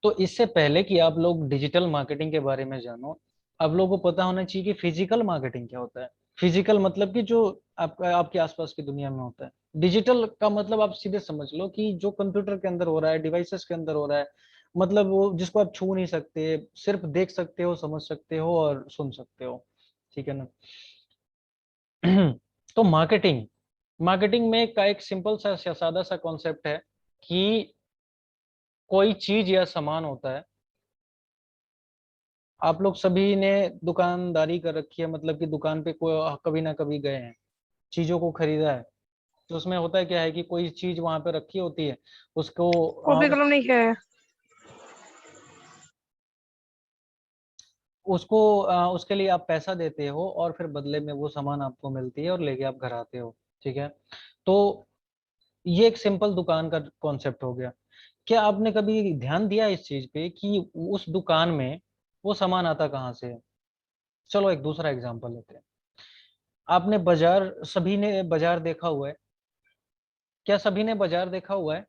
तो इससे पहले कि आप लोग डिजिटल मार्केटिंग के बारे में जानो, आप लोगों को पता होना चाहिए कि फिजिकल मार्केटिंग क्या होता है। फिजिकल मतलब कि जो आपका आपके आसपास की दुनिया में होता है। डिजिटल का मतलब आप सीधे समझ लो कि जो कंप्यूटर के अंदर हो रहा है, डिवाइसेस के अंदर हो रहा है, मतलब वो जिसको आप छू नहीं सकते, सिर्फ देख सकते हो, समझ सकते हो और सुन सकते हो। ठीक है ना। तो मार्केटिंग, मार्केटिंग में का एक सिंपल सा सादा सा कॉन्सेप्ट है कि कोई चीज या सामान होता है। आप लोग सभी ने दुकानदारी कर रखी है, मतलब कि दुकान पे कोई कभी ना कभी गए हैं, चीजों को खरीदा है। तो उसमें होता है क्या है कि कोई चीज वहां पे रखी होती है, उसको कॉपी कलम नहीं है। उसको उसके लिए आप पैसा देते हो और फिर बदले में वो सामान आपको मिलती है और लेके आप घर आते हो। ठीक है। तो ये एक सिंपल दुकान का कॉन्सेप्ट हो गया। क्या आपने कभी ध्यान दिया इस चीज पे कि उस दुकान में वो सामान आता कहाँ से है? चलो एक दूसरा एग्जांपल लेते हैं। आपने बाजार, सभी ने बाजार देखा हुआ है। क्या सभी ने बाजार देखा हुआ है?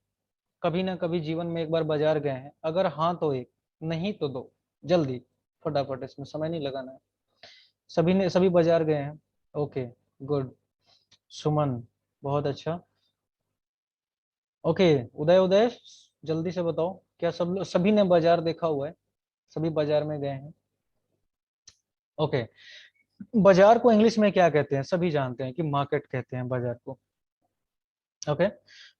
कभी ना कभी जीवन में एक बार बाजार गए हैं? अगर हाँ तो एक, नहीं तो दो, जल्दी, फटाफट, इसमें समय नहीं लगाना है। सभी ने, सभी बाजार गए हैं। Okay, good. सुमन, बहुत अच्छा। ओके, उदय, उदय जल्दी से बताओ, क्या सभी ने बाजार देखा हुआ है? सभी बाजार में गए हैं। ओके। बाजार को इंग्लिश में क्या कहते हैं? सभी जानते हैं कि मार्केट कहते हैं बाजार को। ओके।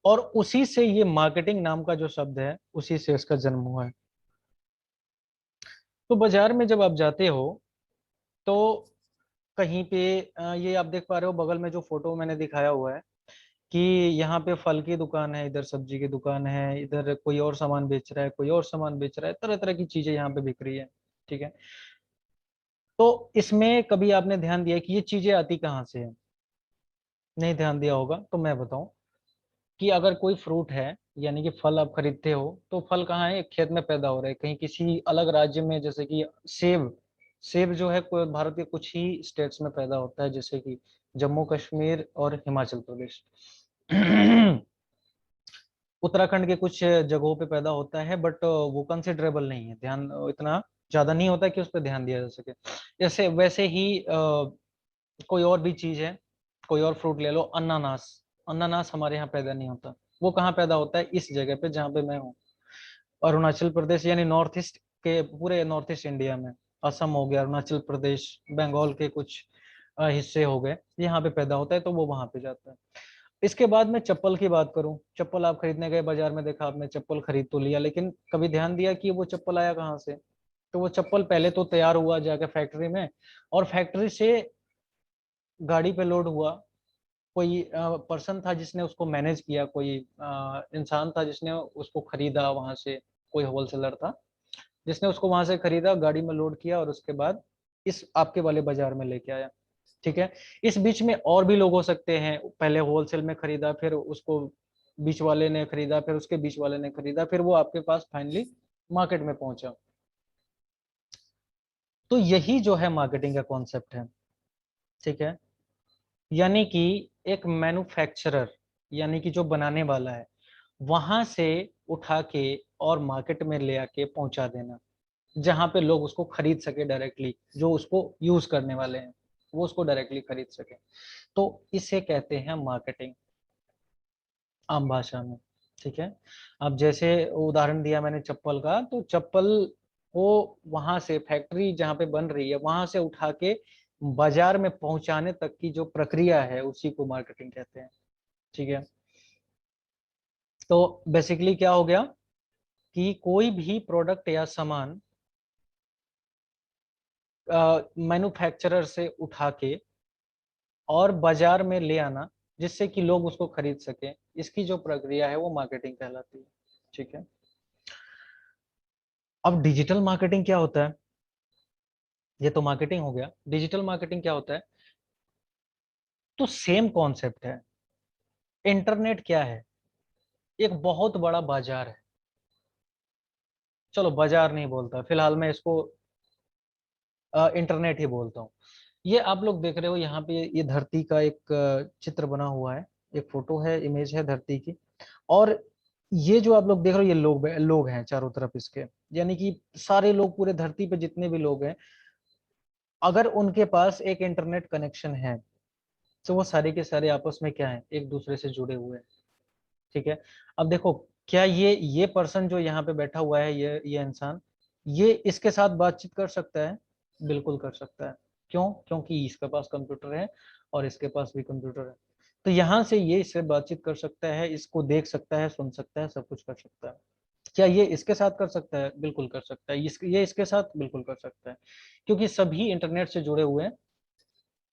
और उसी से ये मार्केटिंग नाम का जो शब्द है, उसी से इसका जन्म हुआ है। तो बाजार में जब आप जाते हो तो कहीं पे ये आप देख पा रहे हो बगल में जो फोटो मैंने दिखाया हुआ है कि यहाँ पे फल की दुकान है, इधर सब्जी की दुकान है, इधर कोई और सामान बेच रहा है, कोई और सामान बेच रहा है, तरह तरह की चीजें यहाँ पे बिक रही है। ठीक है। तो इसमें कभी आपने ध्यान दिया कि ये चीजें आती कहाँ से है? नहीं ध्यान दिया होगा तो मैं बताऊं कि अगर कोई फ्रूट है, यानी कि फल आप खरीदते हो, तो फल कहाँ है? एक खेत में पैदा हो रहा है कहीं किसी अलग राज्य में, जैसे कि सेब। सेब जो है कोई भारत के कुछ ही स्टेट्स में पैदा होता है, जैसे कि जम्मू कश्मीर और हिमाचल प्रदेश। उत्तराखंड के कुछ जगहों पे पैदा होता है, बट वो कंसिडरेबल नहीं है, ध्यान इतना ज्यादा नहीं होता कि उस पर ध्यान दिया जा सके। जैसे वैसे ही कोई और भी चीज है, कोई और फ्रूट ले लो, अनानास। अनानास हमारे यहाँ पैदा नहीं होता। वो कहाँ पैदा होता है? इस जगह पे जहाँ पे मैं हूँ, अरुणाचल प्रदेश, यानी नॉर्थ ईस्ट के, पूरे नॉर्थ ईस्ट इंडिया में। असम हो गया, अरुणाचल प्रदेश, बंगाल के कुछ हिस्से हो गए, यहाँ पे पैदा होता है, तो वो वहां पे जाता है। इसके बाद मैं चप्पल की बात करूं, चप्पल आप खरीदने गए बाजार में, देखा आपने चप्पल खरीद तो लिया, लेकिन कभी ध्यान दिया कि वो चप्पल आया कहाँ से? तो वो चप्पल पहले तो तैयार हुआ जाके फैक्ट्री में, और फैक्ट्री से गाड़ी पे लोड हुआ। कोई पर्सन था जिसने उसको मैनेज किया, कोई इंसान था जिसने उसको खरीदा वहां से, कोई होलसेलर था जिसने उसको वहां से खरीदा, गाड़ी में लोड किया और उसके बाद इस आपके वाले बाजार में लेके आया। ठीक है। इस बीच में और भी लोग हो सकते हैं, पहले होलसेल में खरीदा, फिर उसको बीच वाले ने खरीदा, फिर उसके बीच वाले ने खरीदा, फिर वो आपके पास फाइनली मार्केट में पहुंचा। तो यही जो है मार्केटिंग का कॉन्सेप्ट है। ठीक है। यानी कि एक मैन्युफैक्चरर, यानी कि जो बनाने वाला है, वहां से उठा के और मार्केट में ले आके पहुंचा देना, जहां पे लोग उसको खरीद सके डायरेक्टली, जो उसको यूज करने वाले हैं वो उसको डायरेक्टली खरीद सके। तो इसे कहते हैं मार्केटिंग, आम भाषा में। ठीक है। अब जैसे उदाहरण दिया मैंने चप्पल का, तो चप्पल को वहां से, फैक्ट्री जहां पे बन रही है वहां से उठा के बाजार में पहुंचाने तक की जो प्रक्रिया है, उसी को मार्केटिंग कहते हैं। ठीक है। तो बेसिकली क्या हो गया कि कोई भी प्रोडक्ट या सामान मैन्युफैक्चरर से उठा के और बाजार में ले आना, जिससे कि लोग उसको खरीद सके, इसकी जो प्रक्रिया है वो मार्केटिंग कहलाती है। ठीक है। अब डिजिटल मार्केटिंग क्या होता है? ये तो मार्केटिंग हो गया। डिजिटल मार्केटिंग क्या होता है? तो सेम कॉन्सेप्ट है। इंटरनेट क्या है? एक बहुत बड़ा बाजार है। चलो बाजार नहीं बोलता फिलहाल, मैं इसको इंटरनेट ही बोलता हूँ। ये आप लोग देख रहे हो यहाँ पे, ये धरती का एक चित्र बना हुआ है, एक फोटो है, इमेज है धरती की। और ये जो आप लोग देख रहे हो, ये लोग हैं चारों तरफ इसके, यानी कि सारे लोग पूरे धरती पे जितने भी लोग हैं, अगर उनके पास एक इंटरनेट कनेक्शन है तो वो सारे के सारे आपस में क्या है, एक दूसरे से जुड़े हुए हैं। ठीक है। अब देखो, क्या ये पर्सन जो यहाँ पे बैठा हुआ है, ये इंसान, ये इसके साथ बातचीत कर सकता है? बिल्कुल कर सकता है। क्यों? क्योंकि इसके पास कंप्यूटर है और इसके पास भी कंप्यूटर है। तो यहाँ से ये इससे बातचीत कर सकता है, इसको देख सकता है, सुन सकता है, सब कुछ कर सकता है। क्या ये इसके साथ कर सकता है? बिल्कुल कर सकता है। ये इसके साथ बिल्कुल कर सकता है, क्योंकि सभी इंटरनेट से जुड़े हुए हैं।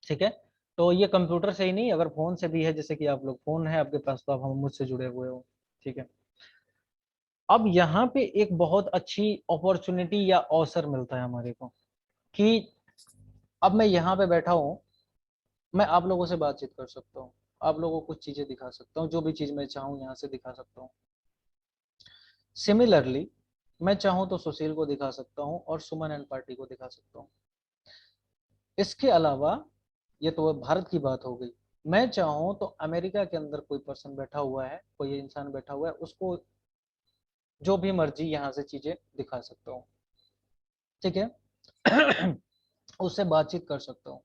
ठीक है। तो ये कंप्यूटर से ही नहीं, अगर फोन से भी है, जैसे कि आप लोग, फोन है आपके पास तो आप हम मुझसे जुड़े हुए हो। ठीक है। अब यहाँ पे एक बहुत अच्छी अपॉर्चुनिटी या अवसर मिलता है हमारे को, कि अब मैं यहाँ पे बैठा हूँ, मैं आप लोगों से बातचीत कर सकता हूँ, आप लोगों को कुछ चीजें दिखा सकता हूँ, जो भी चीज मैं चाहूँ यहाँ से दिखा सकता हूँ। सिमिलरली मैं चाहूँ तो सुशील को दिखा सकता हूँ और सुमन एंड पार्टी को दिखा सकता हूँ। इसके अलावा, ये तो भारत की बात हो गई, मैं चाहूँ तो अमेरिका के अंदर कोई पर्सन बैठा हुआ है, कोई इंसान बैठा हुआ है, उसको जो भी मर्जी यहाँ से चीजें दिखा सकता हूँ। ठीक है। उससे बातचीत कर सकता हूँ,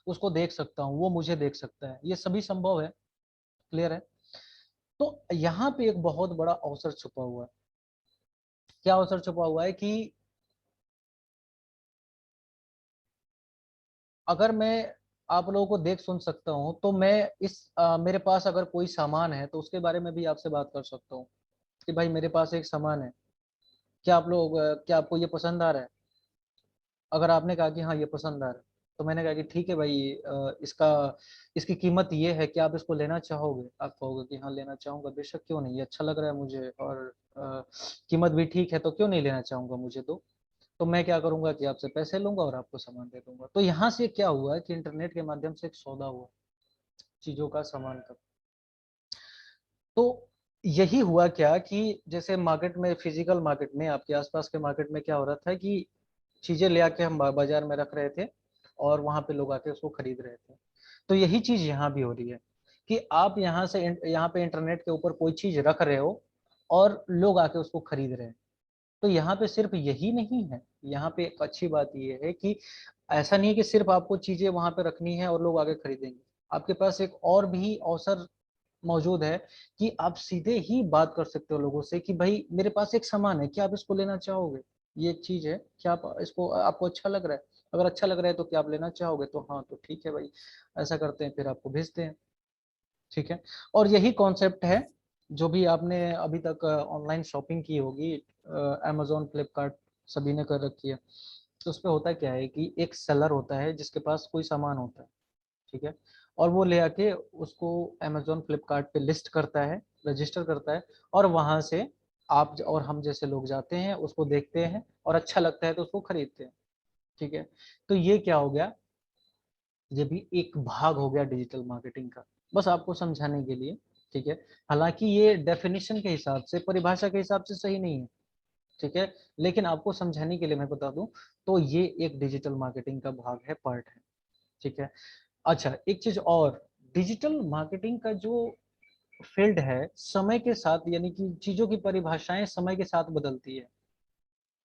उसको देख सकता हूँ, वो मुझे देख सकता है, ये सभी संभव है। क्लियर है? तो यहाँ पे एक बहुत बड़ा अवसर छुपा हुआ है। क्या अवसर छुपा हुआ है? कि अगर मैं आप लोगों को देख सुन सकता हूँ, तो मैं मेरे पास अगर कोई सामान है तो उसके बारे में भी आपसे बात कर सकता हूँ, कि भाई मेरे पास एक सामान है, क्या आप लोग क्या आपको ये पसंद आ रहा है? अगर आपने कहा कि हाँ ये पसंद आ रहा है, तो मैंने कहा कि ठीक है भाई, इसकी कीमत ये है कि आप इसको लेना चाहोगे? आप कहोगे कि हाँ लेना चाहूंगा, बेशक, क्यों नहीं, ये अच्छा लग रहा है मुझे, और कीमत भी ठीक है, तो क्यों नहीं लेना चाहूंगा, मुझे तो मैं क्या करूंगा कि आपसे पैसे लूंगा और आपको सामान दे दूंगा। तो यहाँ से क्या हुआ है कि इंटरनेट के माध्यम से एक सौदा हुआ, चीजों का, सामान का। तो यही हुआ क्या, कि जैसे मार्केट में, फिजिकल मार्केट में, आपके आसपास के मार्केट में क्या हो रहा था कि चीजें ले आके हम बाजार में रख रहे थे और वहां पे लोग आके उसको खरीद रहे थे। तो यही चीज यहाँ भी हो रही है, कि आप यहाँ पे इंटरनेट के ऊपर कोई चीज रख रहे हो और लोग आके उसको खरीद रहे हैं। तो यहाँ पे सिर्फ यही नहीं है, यहाँ पे एक अच्छी बात ये है कि ऐसा नहीं है कि सिर्फ आपको चीजें वहां पे रखनी है और लोग आगे खरीदेंगे। आपके पास एक और भी अवसर मौजूद है, कि आप सीधे ही बात कर सकते हो लोगों से, कि भाई मेरे पास एक सामान है, क्या आप इसको लेना चाहोगे? ये एक चीज है, क्या आप इसको, आपको अच्छा लग रहा है? अगर अच्छा लग रहा है तो क्या आप लेना चाहोगे? तो हाँ, तो ठीक है भाई, ऐसा करते हैं, फिर आपको भेजते हैं। ठीक है। और यही कॉन्सेप्ट है, जो भी आपने अभी तक ऑनलाइन शॉपिंग की होगी, अमेजोन, फ्लिपकार्ट, सभी ने कर रखी है। तो उसपे होता क्या है कि एक सेलर होता है जिसके पास कोई सामान होता है। ठीक है। और वो ले आके उसको अमेजोन, फ्लिपकार्ट पे लिस्ट करता है, रजिस्टर करता है, और वहां से आप और हम जैसे लोग जाते हैं, उसको देखते हैं, और अच्छा लगता है तो उसको खरीदते हैं। ठीक है। तो ये क्या हो गया, ये भी एक भाग हो गया डिजिटल मार्केटिंग का, बस आपको समझाने के लिए। ठीक है। हालांकि ये डेफिनेशन के हिसाब से, परिभाषा के हिसाब से सही नहीं है। ठीक है। लेकिन आपको समझाने के लिए मैं बता दूं, तो ये एक डिजिटल मार्केटिंग का भाग है, पार्ट है। ठीक है। अच्छा, एक चीज और, डिजिटल मार्केटिंग का जो फील्ड है, समय के साथ, यानी कि चीजों की परिभाषाएं समय के साथ बदलती है।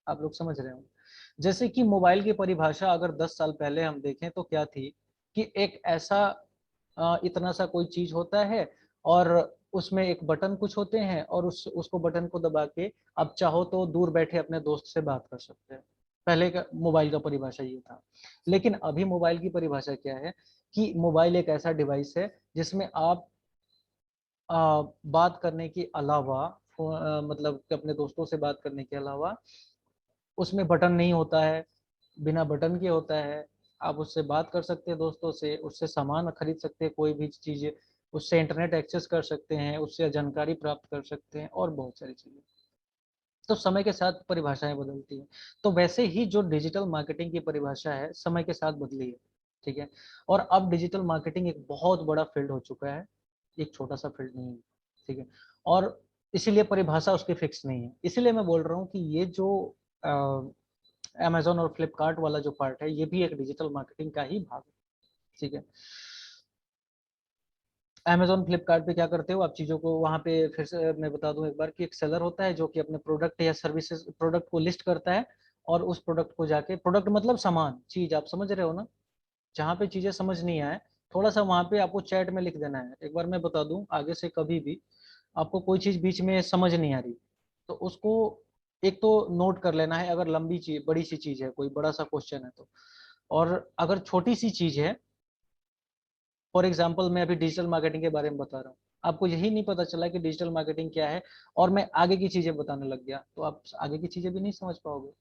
आप लोग समझ रहे हो? जैसे कि मोबाइल की परिभाषा अगर 10 साल पहले हम देखें तो क्या थी, कि एक ऐसा इतना सा कोई चीज होता है, और उसमें एक बटन कुछ होते हैं, और उसको बटन को दबा के आप चाहो तो दूर बैठे अपने दोस्त से बात कर सकते हैं। पहले का मोबाइल का परिभाषा ये था। लेकिन अभी मोबाइल की परिभाषा क्या है, कि मोबाइल एक ऐसा डिवाइस है जिसमें आप बात करने के अलावा, मतलब कि अपने दोस्तों से बात करने के अलावा, उसमें बटन नहीं होता है, बिना बटन के होता है। आप उससे बात कर सकते हैं दोस्तों से, उससे सामान खरीद सकते हैं, कोई भी चीज़, उससे इंटरनेट एक्सेस कर सकते हैं, उससे जानकारी प्राप्त कर सकते हैं, और बहुत सारी चीज़ें। तो समय के साथ परिभाषाएं बदलती हैं। तो वैसे ही जो डिजिटल मार्केटिंग की परिभाषा है, समय के साथ बदली है। ठीक है। और अब डिजिटल मार्केटिंग एक बहुत बड़ा फील्ड हो चुका है, एक छोटा सा फील्ड नहीं है। ठीक है। और इसीलिए परिभाषा उसकी फिक्स नहीं है। इसीलिए मैं बोल रहा हूँ कि ये जो अमेजोन और फ्लिपकार्ट वाला जो पार्ट है, ये भी एक डिजिटल मार्केटिंग का ही भाग है। ठीक है। अमेजोन फ्लिपकार्ट पे क्या करते हो आप चीजों को वहां पे, फिर से मैं बता दूं एक बार कि एक सेलर होता है जो कि अपने प्रोडक्ट या सर्विसेज प्रोडक्ट को लिस्ट करता है, और उस प्रोडक्ट को जाके, प्रोडक्ट मतलब सामान चीज, आप समझ रहे हो ना, जहाँ पे चीजें समझ नहीं आए थोड़ा सा वहां पे आपको चैट में लिख देना है। एक बार मैं बता दूं, आगे से कभी भी आपको कोई चीज बीच में समझ नहीं आ रही तो उसको एक तो नोट कर लेना है, अगर लंबी चीज बड़ी सी चीज है, कोई बड़ा सा क्वेश्चन है तो। और अगर छोटी सी चीज है, फॉर एग्जाम्पल मैं अभी डिजिटल मार्केटिंग के बारे में बता रहा हूँ, आपको यही नहीं पता चला कि डिजिटल मार्केटिंग क्या है, और मैं आगे की चीजें बताने लग गया, तो आप आगे की चीजें भी नहीं समझ पाओगे।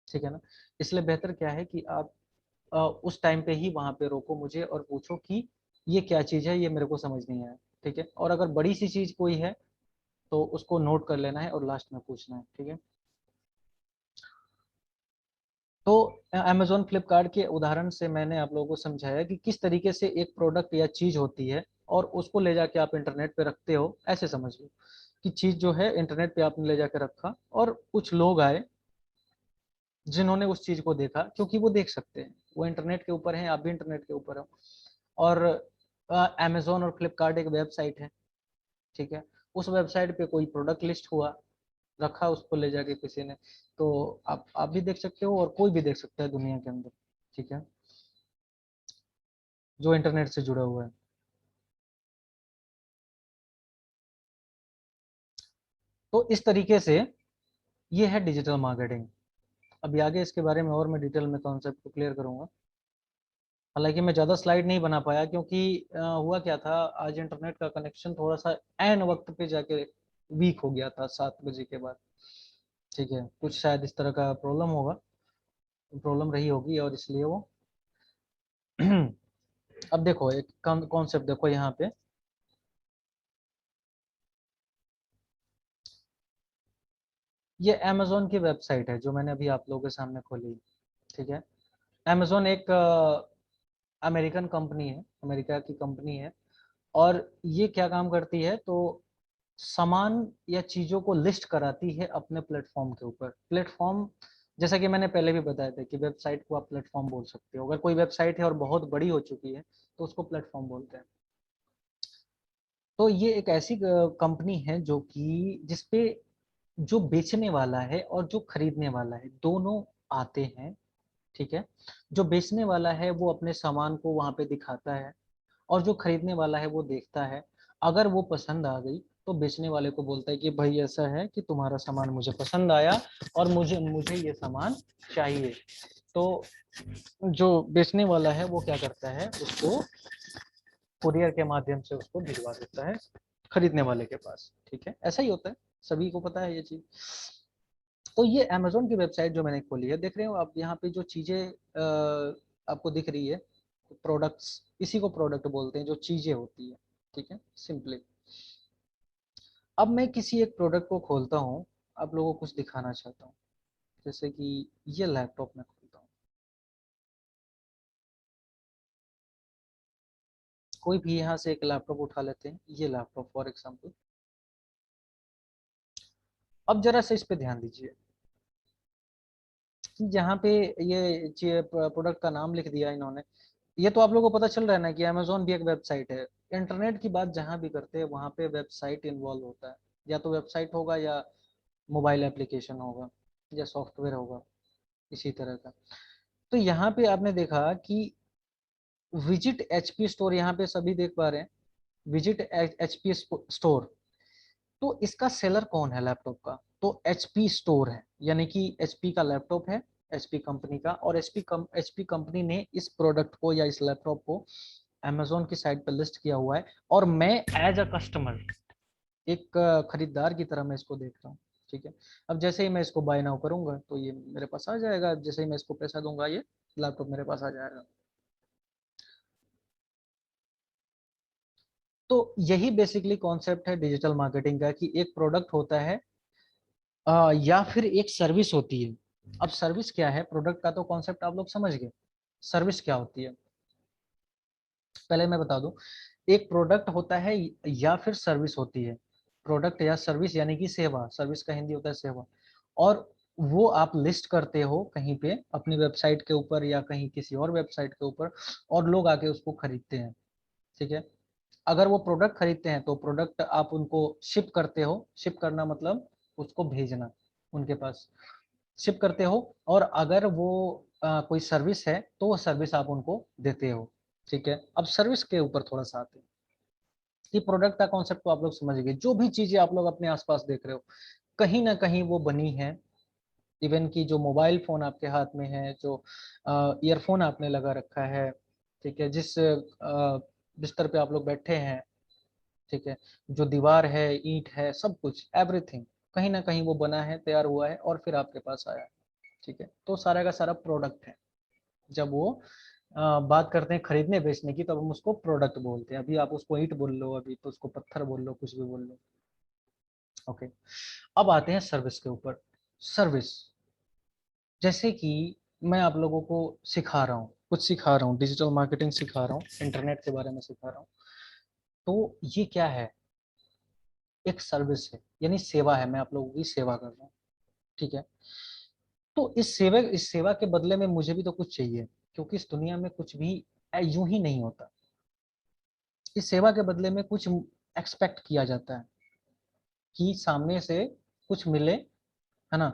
ठीक है ना। इसलिए बेहतर क्या है कि आप उस टाइम पे ही वहां पे रोको मुझे और पूछो कि ये क्या चीज है, ये मेरे को समझ नहीं आया। ठीक है। और अगर बड़ी सी चीज कोई है तो उसको नोट कर लेना है और लास्ट में पूछना है। ठीक है। तो अमेजोन फ्लिपकार्ट के उदाहरण से मैंने आप लोगों को समझाया कि किस तरीके से एक प्रोडक्ट या चीज होती है, और उसको ले जाके आप इंटरनेट पे रखते हो, ऐसे समझ लो कि चीज जो है इंटरनेट पे आपने ले जाके रखा, और कुछ लोग आए जिन्होंने उस चीज को देखा, क्योंकि वो देख सकते हैं, वो इंटरनेट के ऊपर है, आप भी इंटरनेट के ऊपर हो। और अमेजोन और फ्लिपकार्ट एक वेबसाइट है। ठीक है। उस वेबसाइट पे कोई प्रोडक्ट लिस्ट हुआ, रखा उसको ले जाके किसी ने, तो आप भी देख सकते हो और कोई भी देख सकता है दुनिया के अंदर। ठीक है। जो इंटरनेट से जुड़ा हुआ है। तो इस तरीके से ये है डिजिटल मार्केटिंग। अभी आगे इसके बारे में और मैं डिटेल में कॉन्सेप्ट को क्लियर करूंगा। हालांकि मैं ज़्यादा स्लाइड नहीं बना पाया क्योंकि हुआ क्या था, आज इंटरनेट का कनेक्शन थोड़ा सा एन वक्त पे जाके वीक हो गया था 7 बजे के बाद। ठीक है। कुछ शायद इस तरह का प्रॉब्लम होगा, प्रॉब्लम रही होगी, और इसलिए वो अब देखो एक कॉन्सेप्ट देखो यहाँ पे, ये अमेजोन की वेबसाइट है जो मैंने अभी आप लोगों के सामने खोली। ठीक है। अमेजोन एक अमेरिकन कंपनी है, अमेरिका की कंपनी है। और ये क्या काम करती है, तो सामान या चीजों को लिस्ट कराती है अपने प्लेटफॉर्म के ऊपर। प्लेटफॉर्म, जैसा कि मैंने पहले भी बताया था कि वेबसाइट को आप प्लेटफॉर्म बोल सकते हो, अगर कोई वेबसाइट है और बहुत बड़ी हो चुकी है तो उसको प्लेटफॉर्म बोलते हैं। तो ये एक ऐसी कंपनी है जो कि जिसपे जो बेचने वाला है और जो खरीदने वाला है दोनों आते हैं। ठीक है। जो बेचने वाला है वो अपने सामान को वहां पे दिखाता है, और जो खरीदने वाला है वो देखता है। अगर वो पसंद आ गई तो बेचने वाले को बोलता है कि भाई ऐसा है कि तुम्हारा सामान मुझे पसंद आया और मुझे मुझे ये सामान चाहिए। तो जो बेचने वाला है वो क्या करता है, उसको कुरियर के माध्यम से उसको भिजवा देता है खरीदने वाले के पास। ठीक है। ऐसा ही होता है, सभी को पता है ये चीज। तो ये अमेजोन की वेबसाइट जो मैंने खोली है, देख रहे हो आप यहाँ पे जो चीजें आपको दिख रही है, प्रोडक्ट्स, इसी को प्रोडक्ट बोलते हैं, जो चीजें होती है। ठीक है, सिंपली। अब मैं किसी एक प्रोडक्ट को खोलता हूँ, आप लोगों को कुछ दिखाना चाहता हूँ। जैसे कि ये लैपटॉप मैं खोलता हूँ, कोई भी यहाँ से एक लैपटॉप उठा लेते हैं, ये लैपटॉप फॉर एग्जाम्पल। अब जरा से इस पे ध्यान दीजिए कि यहाँ पे ये प्रोडक्ट का नाम लिख दिया इन्होंने। ये तो आप लोगों को पता चल रहा है ना कि अमेजोन भी एक वेबसाइट है। इंटरनेट की बात जहां भी करते हैं वहां पे वेबसाइट इन्वॉल्व होता है, या तो वेबसाइट होगा या मोबाइल एप्लीकेशन होगा या सॉफ्टवेयर होगा, इसी तरह का। तो यहाँ पे आपने देखा कि विजिट एचपी स्टोर, यहाँ पे सभी देख पा रहे हैं, विजिट एचपी स्टोर। तो इसका सेलर कौन है लैपटॉप का, तो एचपी स्टोर है, यानी कि एचपी का लैपटॉप है, एचपी कंपनी का। और एचपी कंपनी ने इस प्रोडक्ट को या इस लैपटॉप को अमेजोन की साइट पर लिस्ट किया हुआ है, और मैं एज अ कस्टमर, एक खरीदार की तरह मैं इसको देख रहा हूँ। ठीक है। अब जैसे ही मैं इसको बाय नाउ करूंगा तो ये मेरे पास आ जाएगा, जैसे ही मैं इसको पैसा दूंगा ये लैपटॉप मेरे पास आ जाएगा। तो यही बेसिकली कॉन्सेप्ट है डिजिटल मार्केटिंग का, कि एक प्रोडक्ट होता है या फिर एक सर्विस होती है। अब सर्विस क्या है, प्रोडक्ट का तो कॉन्सेप्ट आप लोग समझ गए, सर्विस क्या होती है पहले मैं बता दूं। एक प्रोडक्ट होता है या फिर सर्विस होती है। प्रोडक्ट या सर्विस यानी कि सेवा, सर्विस का हिंदी होता है सेवा। और वो आप लिस्ट करते हो कहीं पे अपनी वेबसाइट के ऊपर या कहीं किसी और वेबसाइट के ऊपर, और लोग आके उसको खरीदते हैं। ठीक है। अगर वो प्रोडक्ट खरीदते हैं तो प्रोडक्ट आप उनको शिप करते हो, शिप करना मतलब उसको भेजना उनके पास, शिप करते हो। और अगर वो कोई सर्विस है तो वो सर्विस आप उनको देते हो, ठीक है। अब सर्विस के ऊपर थोड़ा सा आते हैं कि प्रोडक्ट का कॉन्सेप्ट तो आप लोग समझ गए, जो भी चीजें आप लोग अपने आसपास देख रहे हो कहीं ना कहीं वो बनी है। इवन की जो मोबाइल फोन आपके हाथ में है, जो ईयरफोन आपने लगा रखा है, ठीक है, जिस बिस्तर पे आप लोग बैठे हैं, ठीक है, जो दीवार है, ईंट है, सब कुछ एवरीथिंग कहीं ना कहीं वो बना है, तैयार हुआ है और फिर आपके पास आया है, ठीक है। तो सारा का सारा प्रोडक्ट है। जब वो बात करते हैं खरीदने बेचने की, तब हम उसको प्रोडक्ट बोलते हैं। अभी आप उसको ईंट बोल लो, अभी तो उसको पत्थर बोल लो, कुछ भी बोल लो, ओके। अब आते हैं सर्विस के ऊपर। सर्विस, जैसे कि मैं आप लोगों को सिखा रहा हूँ, कुछ सिखा रहा हूँ, डिजिटल मार्केटिंग सिखा रहा हूँ, इंटरनेट के बारे में सिखा रहा हूँ, तो ये क्या है, एक सर्विस है, यानी सेवा है, मैं आप लोगों की सेवा कर रहा हूँ, ठीक है। तो इस सेवा के बदले में मुझे भी तो कुछ चाहिए, क्योंकि इस दुनिया में कुछ भी यूं ही नहीं होता। इस सेवा के बदले में कुछ एक्सपेक्ट किया जाता है कि सामने से कुछ मिले, है ना।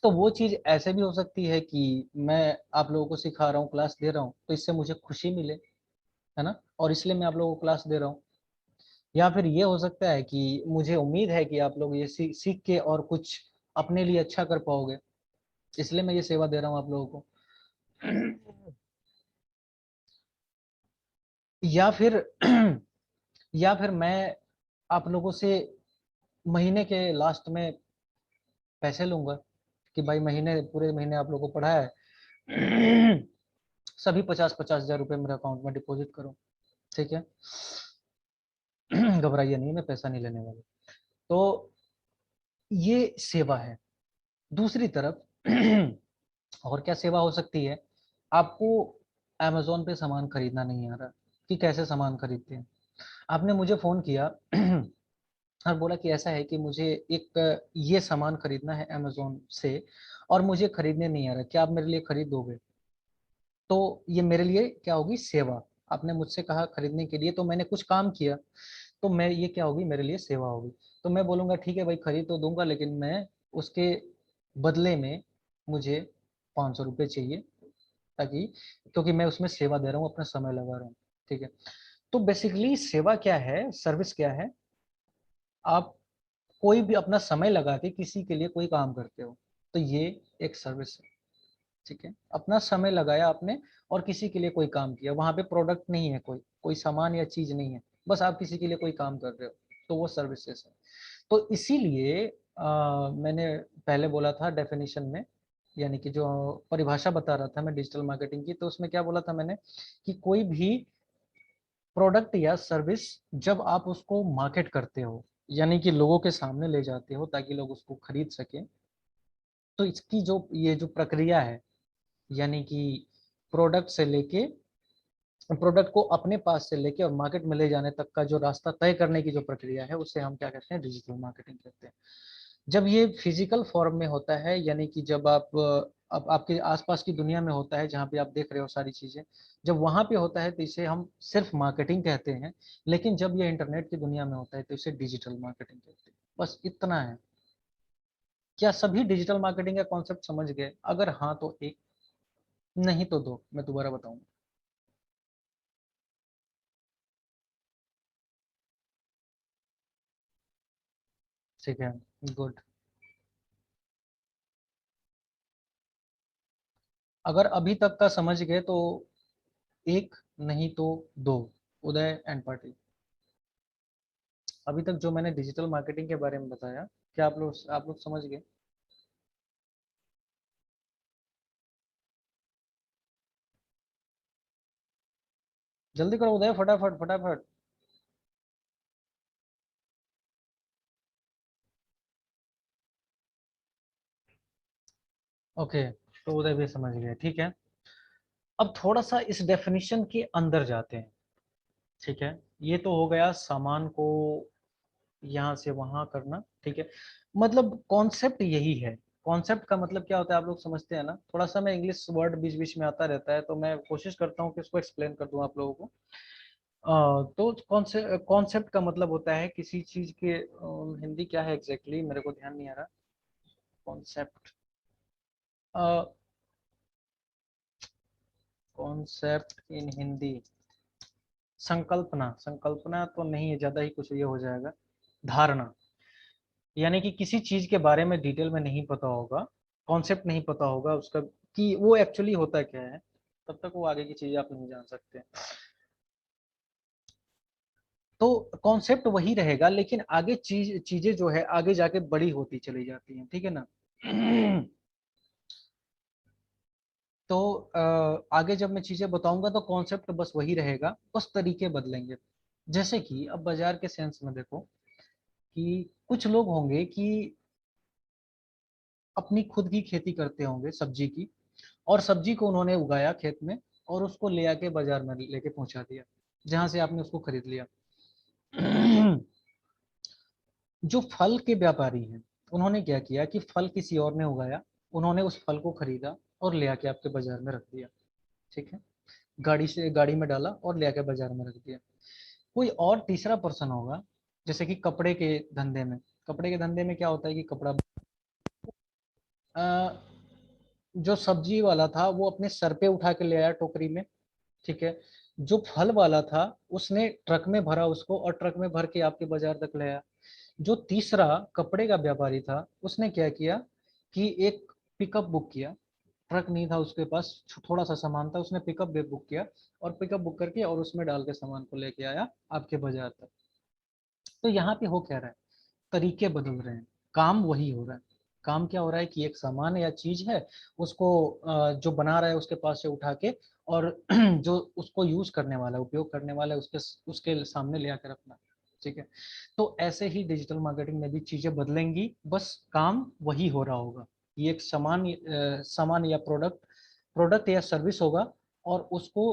तो वो चीज ऐसे भी हो सकती है कि मैं आप लोगों को सिखा रहा हूँ, क्लास दे रहा हूँ, तो इससे मुझे खुशी मिले, है ना, और इसलिए मैं आप लोगों को क्लास दे रहा हूँ। या फिर ये हो सकता है कि मुझे उम्मीद है कि आप लोग ये सीख के और कुछ अपने लिए अच्छा कर पाओगे, इसलिए मैं ये सेवा दे रहा हूँ आप लोगों को। या फिर या फिर मैं आप लोगों से महीने के लास्ट में पैसे लूंगा कि भाई महीने, पूरे महीने आप लोगों को पढ़ाया है, सभी 50-50 हजार रुपये मेरे अकाउंट में डिपॉजिट करो, ठीक है। घबराइए नहीं, मैं पैसा नहीं लेने वाला। तो ये सेवा है। दूसरी तरफ और क्या सेवा हो सकती है, आपको अमेजोन पे सामान खरीदना नहीं आ रहा कि कैसे सामान खरीदते हैं, आपने मुझे फोन किया और बोला कि ऐसा है कि मुझे एक ये सामान खरीदना है अमेजोन से और मुझे खरीदने नहीं आ रहा, क्या आप मेरे लिए खरीद दोगे। तो ये मेरे लिए क्या होगी, सेवा। आपने मुझसे कहा खरीदने के लिए, तो मैंने कुछ काम किया, तो मैं, ये क्या होगी, मेरे लिए सेवा होगी। तो मैं बोलूंगा ठीक है भाई, खरीद तो दूंगा, लेकिन मैं उसके बदले में मुझे 500 रुपये चाहिए, ताकि, क्योंकि मैं उसमें सेवा दे रहा हूँ, अपना समय लगा रहा हूँ, ठीक है। तो बेसिकली सेवा क्या है, सर्विस क्या है, आप कोई भी अपना समय लगा के किसी के लिए कोई काम करते हो, तो ये एक सर्विस है, ठीक है। अपना समय लगाया आपने और किसी के लिए कोई काम किया, वहां पे प्रोडक्ट नहीं है, कोई कोई सामान या चीज नहीं है, बस आप किसी के लिए कोई काम कर रहे हो, तो वो सर्विसेज है। तो इसीलिए मैंने पहले बोला था डेफिनेशन में, यानी कि जो परिभाषा बता रहा था मैं डिजिटल मार्केटिंग की, तो उसमें क्या बोला था मैंने कि कोई भी प्रोडक्ट या सर्विस जब आप उसको मार्केट करते हो, यानी कि लोगों के सामने ले जाते हो ताकि लोग उसको खरीद सके, तो इसकी जो ये जो प्रक्रिया है, यानी कि प्रोडक्ट से लेके, प्रोडक्ट को अपने पास से लेके और मार्केट में ले जाने तक का जो रास्ता तय करने की जो प्रक्रिया है, उसे हम क्या कहते हैं, डिजिटल मार्केटिंग कहते हैं। जब ये फिजिकल फॉर्म में होता है, यानी कि जब आप अब आपके आसपास की दुनिया में होता है, जहाँ पे आप देख रहे हो सारी चीजें, जब वहां पे होता है तो इसे हम सिर्फ मार्केटिंग कहते हैं। लेकिन जब ये इंटरनेट की दुनिया में होता है तो इसे डिजिटल मार्केटिंग कहते हैं। बस इतना है। क्या सभी डिजिटल मार्केटिंग का कॉन्सेप्ट समझ गए? अगर हाँ तो एक, नहीं तो दो, मैं दोबारा बताऊंगा। ठीक है, गुड। अगर अभी तक का समझ गए तो एक, नहीं तो दो, उदय एंड पाटिल। अभी तक जो मैंने डिजिटल मार्केटिंग के बारे में बताया, क्या आप लोग समझ गए? जल्दी करो उदय, फटाफट फटाफट। ओके, तो उदय भी समझ गए, ठीक है। अब थोड़ा सा इस डेफिनेशन के अंदर जाते हैं, ठीक है। ये तो हो गया सामान को यहाँ से वहां करना, ठीक है। मतलब कॉन्सेप्ट यही है। कॉन्सेप्ट का मतलब क्या होता है, आप लोग समझते हैं ना। थोड़ा सा मैं इंग्लिश वर्ड बीच बीच में आता रहता है, तो मैं कोशिश करता हूँ कि इसको एक्सप्लेन कर दूं आप लोगों को। तो कॉन्सेप्ट का मतलब होता है किसी चीज के हिंदी क्या है एग्जैक्टली मेरे को ध्यान नहीं आ रहा। कॉन्सेप्ट, कॉन्सेप्ट इन हिंदी, संकल्पना, संकल्पना तो नहीं है, ज्यादा ही कुछ ये हो जाएगा। धारणा, यानी कि किसी चीज के बारे में डिटेल में नहीं पता होगा, कॉन्सेप्ट नहीं पता होगा उसका कि वो एक्चुअली होता क्या है, तब तक वो आगे की चीजें आप नहीं जान सकते। तो कॉन्सेप्ट वही रहेगा, लेकिन आगे चीजें जो है आगे जाके बड़ी होती चली जाती हैं, ठीक है ना। तो आगे जब मैं चीजें बताऊंगा तो कॉन्सेप्ट बस वही रहेगा, बस तरीके बदलेंगे। जैसे कि अब बाजार के सेंस में देखो कि कुछ लोग होंगे कि अपनी खुद की खेती करते होंगे सब्जी की, और सब्जी को उन्होंने उगाया खेत में और उसको ले आके बाजार में लेके पहुंचा दिया, जहां से आपने उसको खरीद लिया। जो फल के व्यापारी हैं, उन्होंने क्या किया कि फल किसी और ने उगाया, उन्होंने उस फल को खरीदा और ले आके आपके बाजार में रख दिया, ठीक है। गाड़ी में डाला और ले आके बाजार में रख दिया। कोई और तीसरा पर्सन होगा, जैसे कि कपड़े के धंधे में, कपड़े के धंधे में क्या होता है कि कपड़ा, अ, जो सब्जी वाला था वो अपने सर पे उठा के ले आया टोकरी में, ठीक है। जो फल वाला था उसने ट्रक में भरा उसको और ट्रक में भर के आपके बाजार तक ले आया। जो तीसरा कपड़े का व्यापारी था उसने क्या किया कि एक पिकअप बुक किया, ट्रक नहीं था उसके पास, थोड़ा सा सामान था, उसने पिकअप भी बुक किया और पिकअप बुक करके और उसमें डाल के सामान को लेके आया आपके बाजार तक। तो यहाँ पे हो क्या रहा है, तरीके बदल रहे हैं, काम वही हो रहा है। काम क्या हो रहा है कि एक सामान या चीज है, उसको जो बना रहा है उसके पास से उठा के और जो उसको यूज करने वाला है, उपयोग करने वाला है, उसके उसके सामने ले आकर रखना, ठीक है। तो ऐसे ही डिजिटल मार्केटिंग में भी चीजें बदलेंगी, बस काम वही हो रहा होगा। ये एक सामान या प्रोडक्ट या सर्विस होगा, और उसको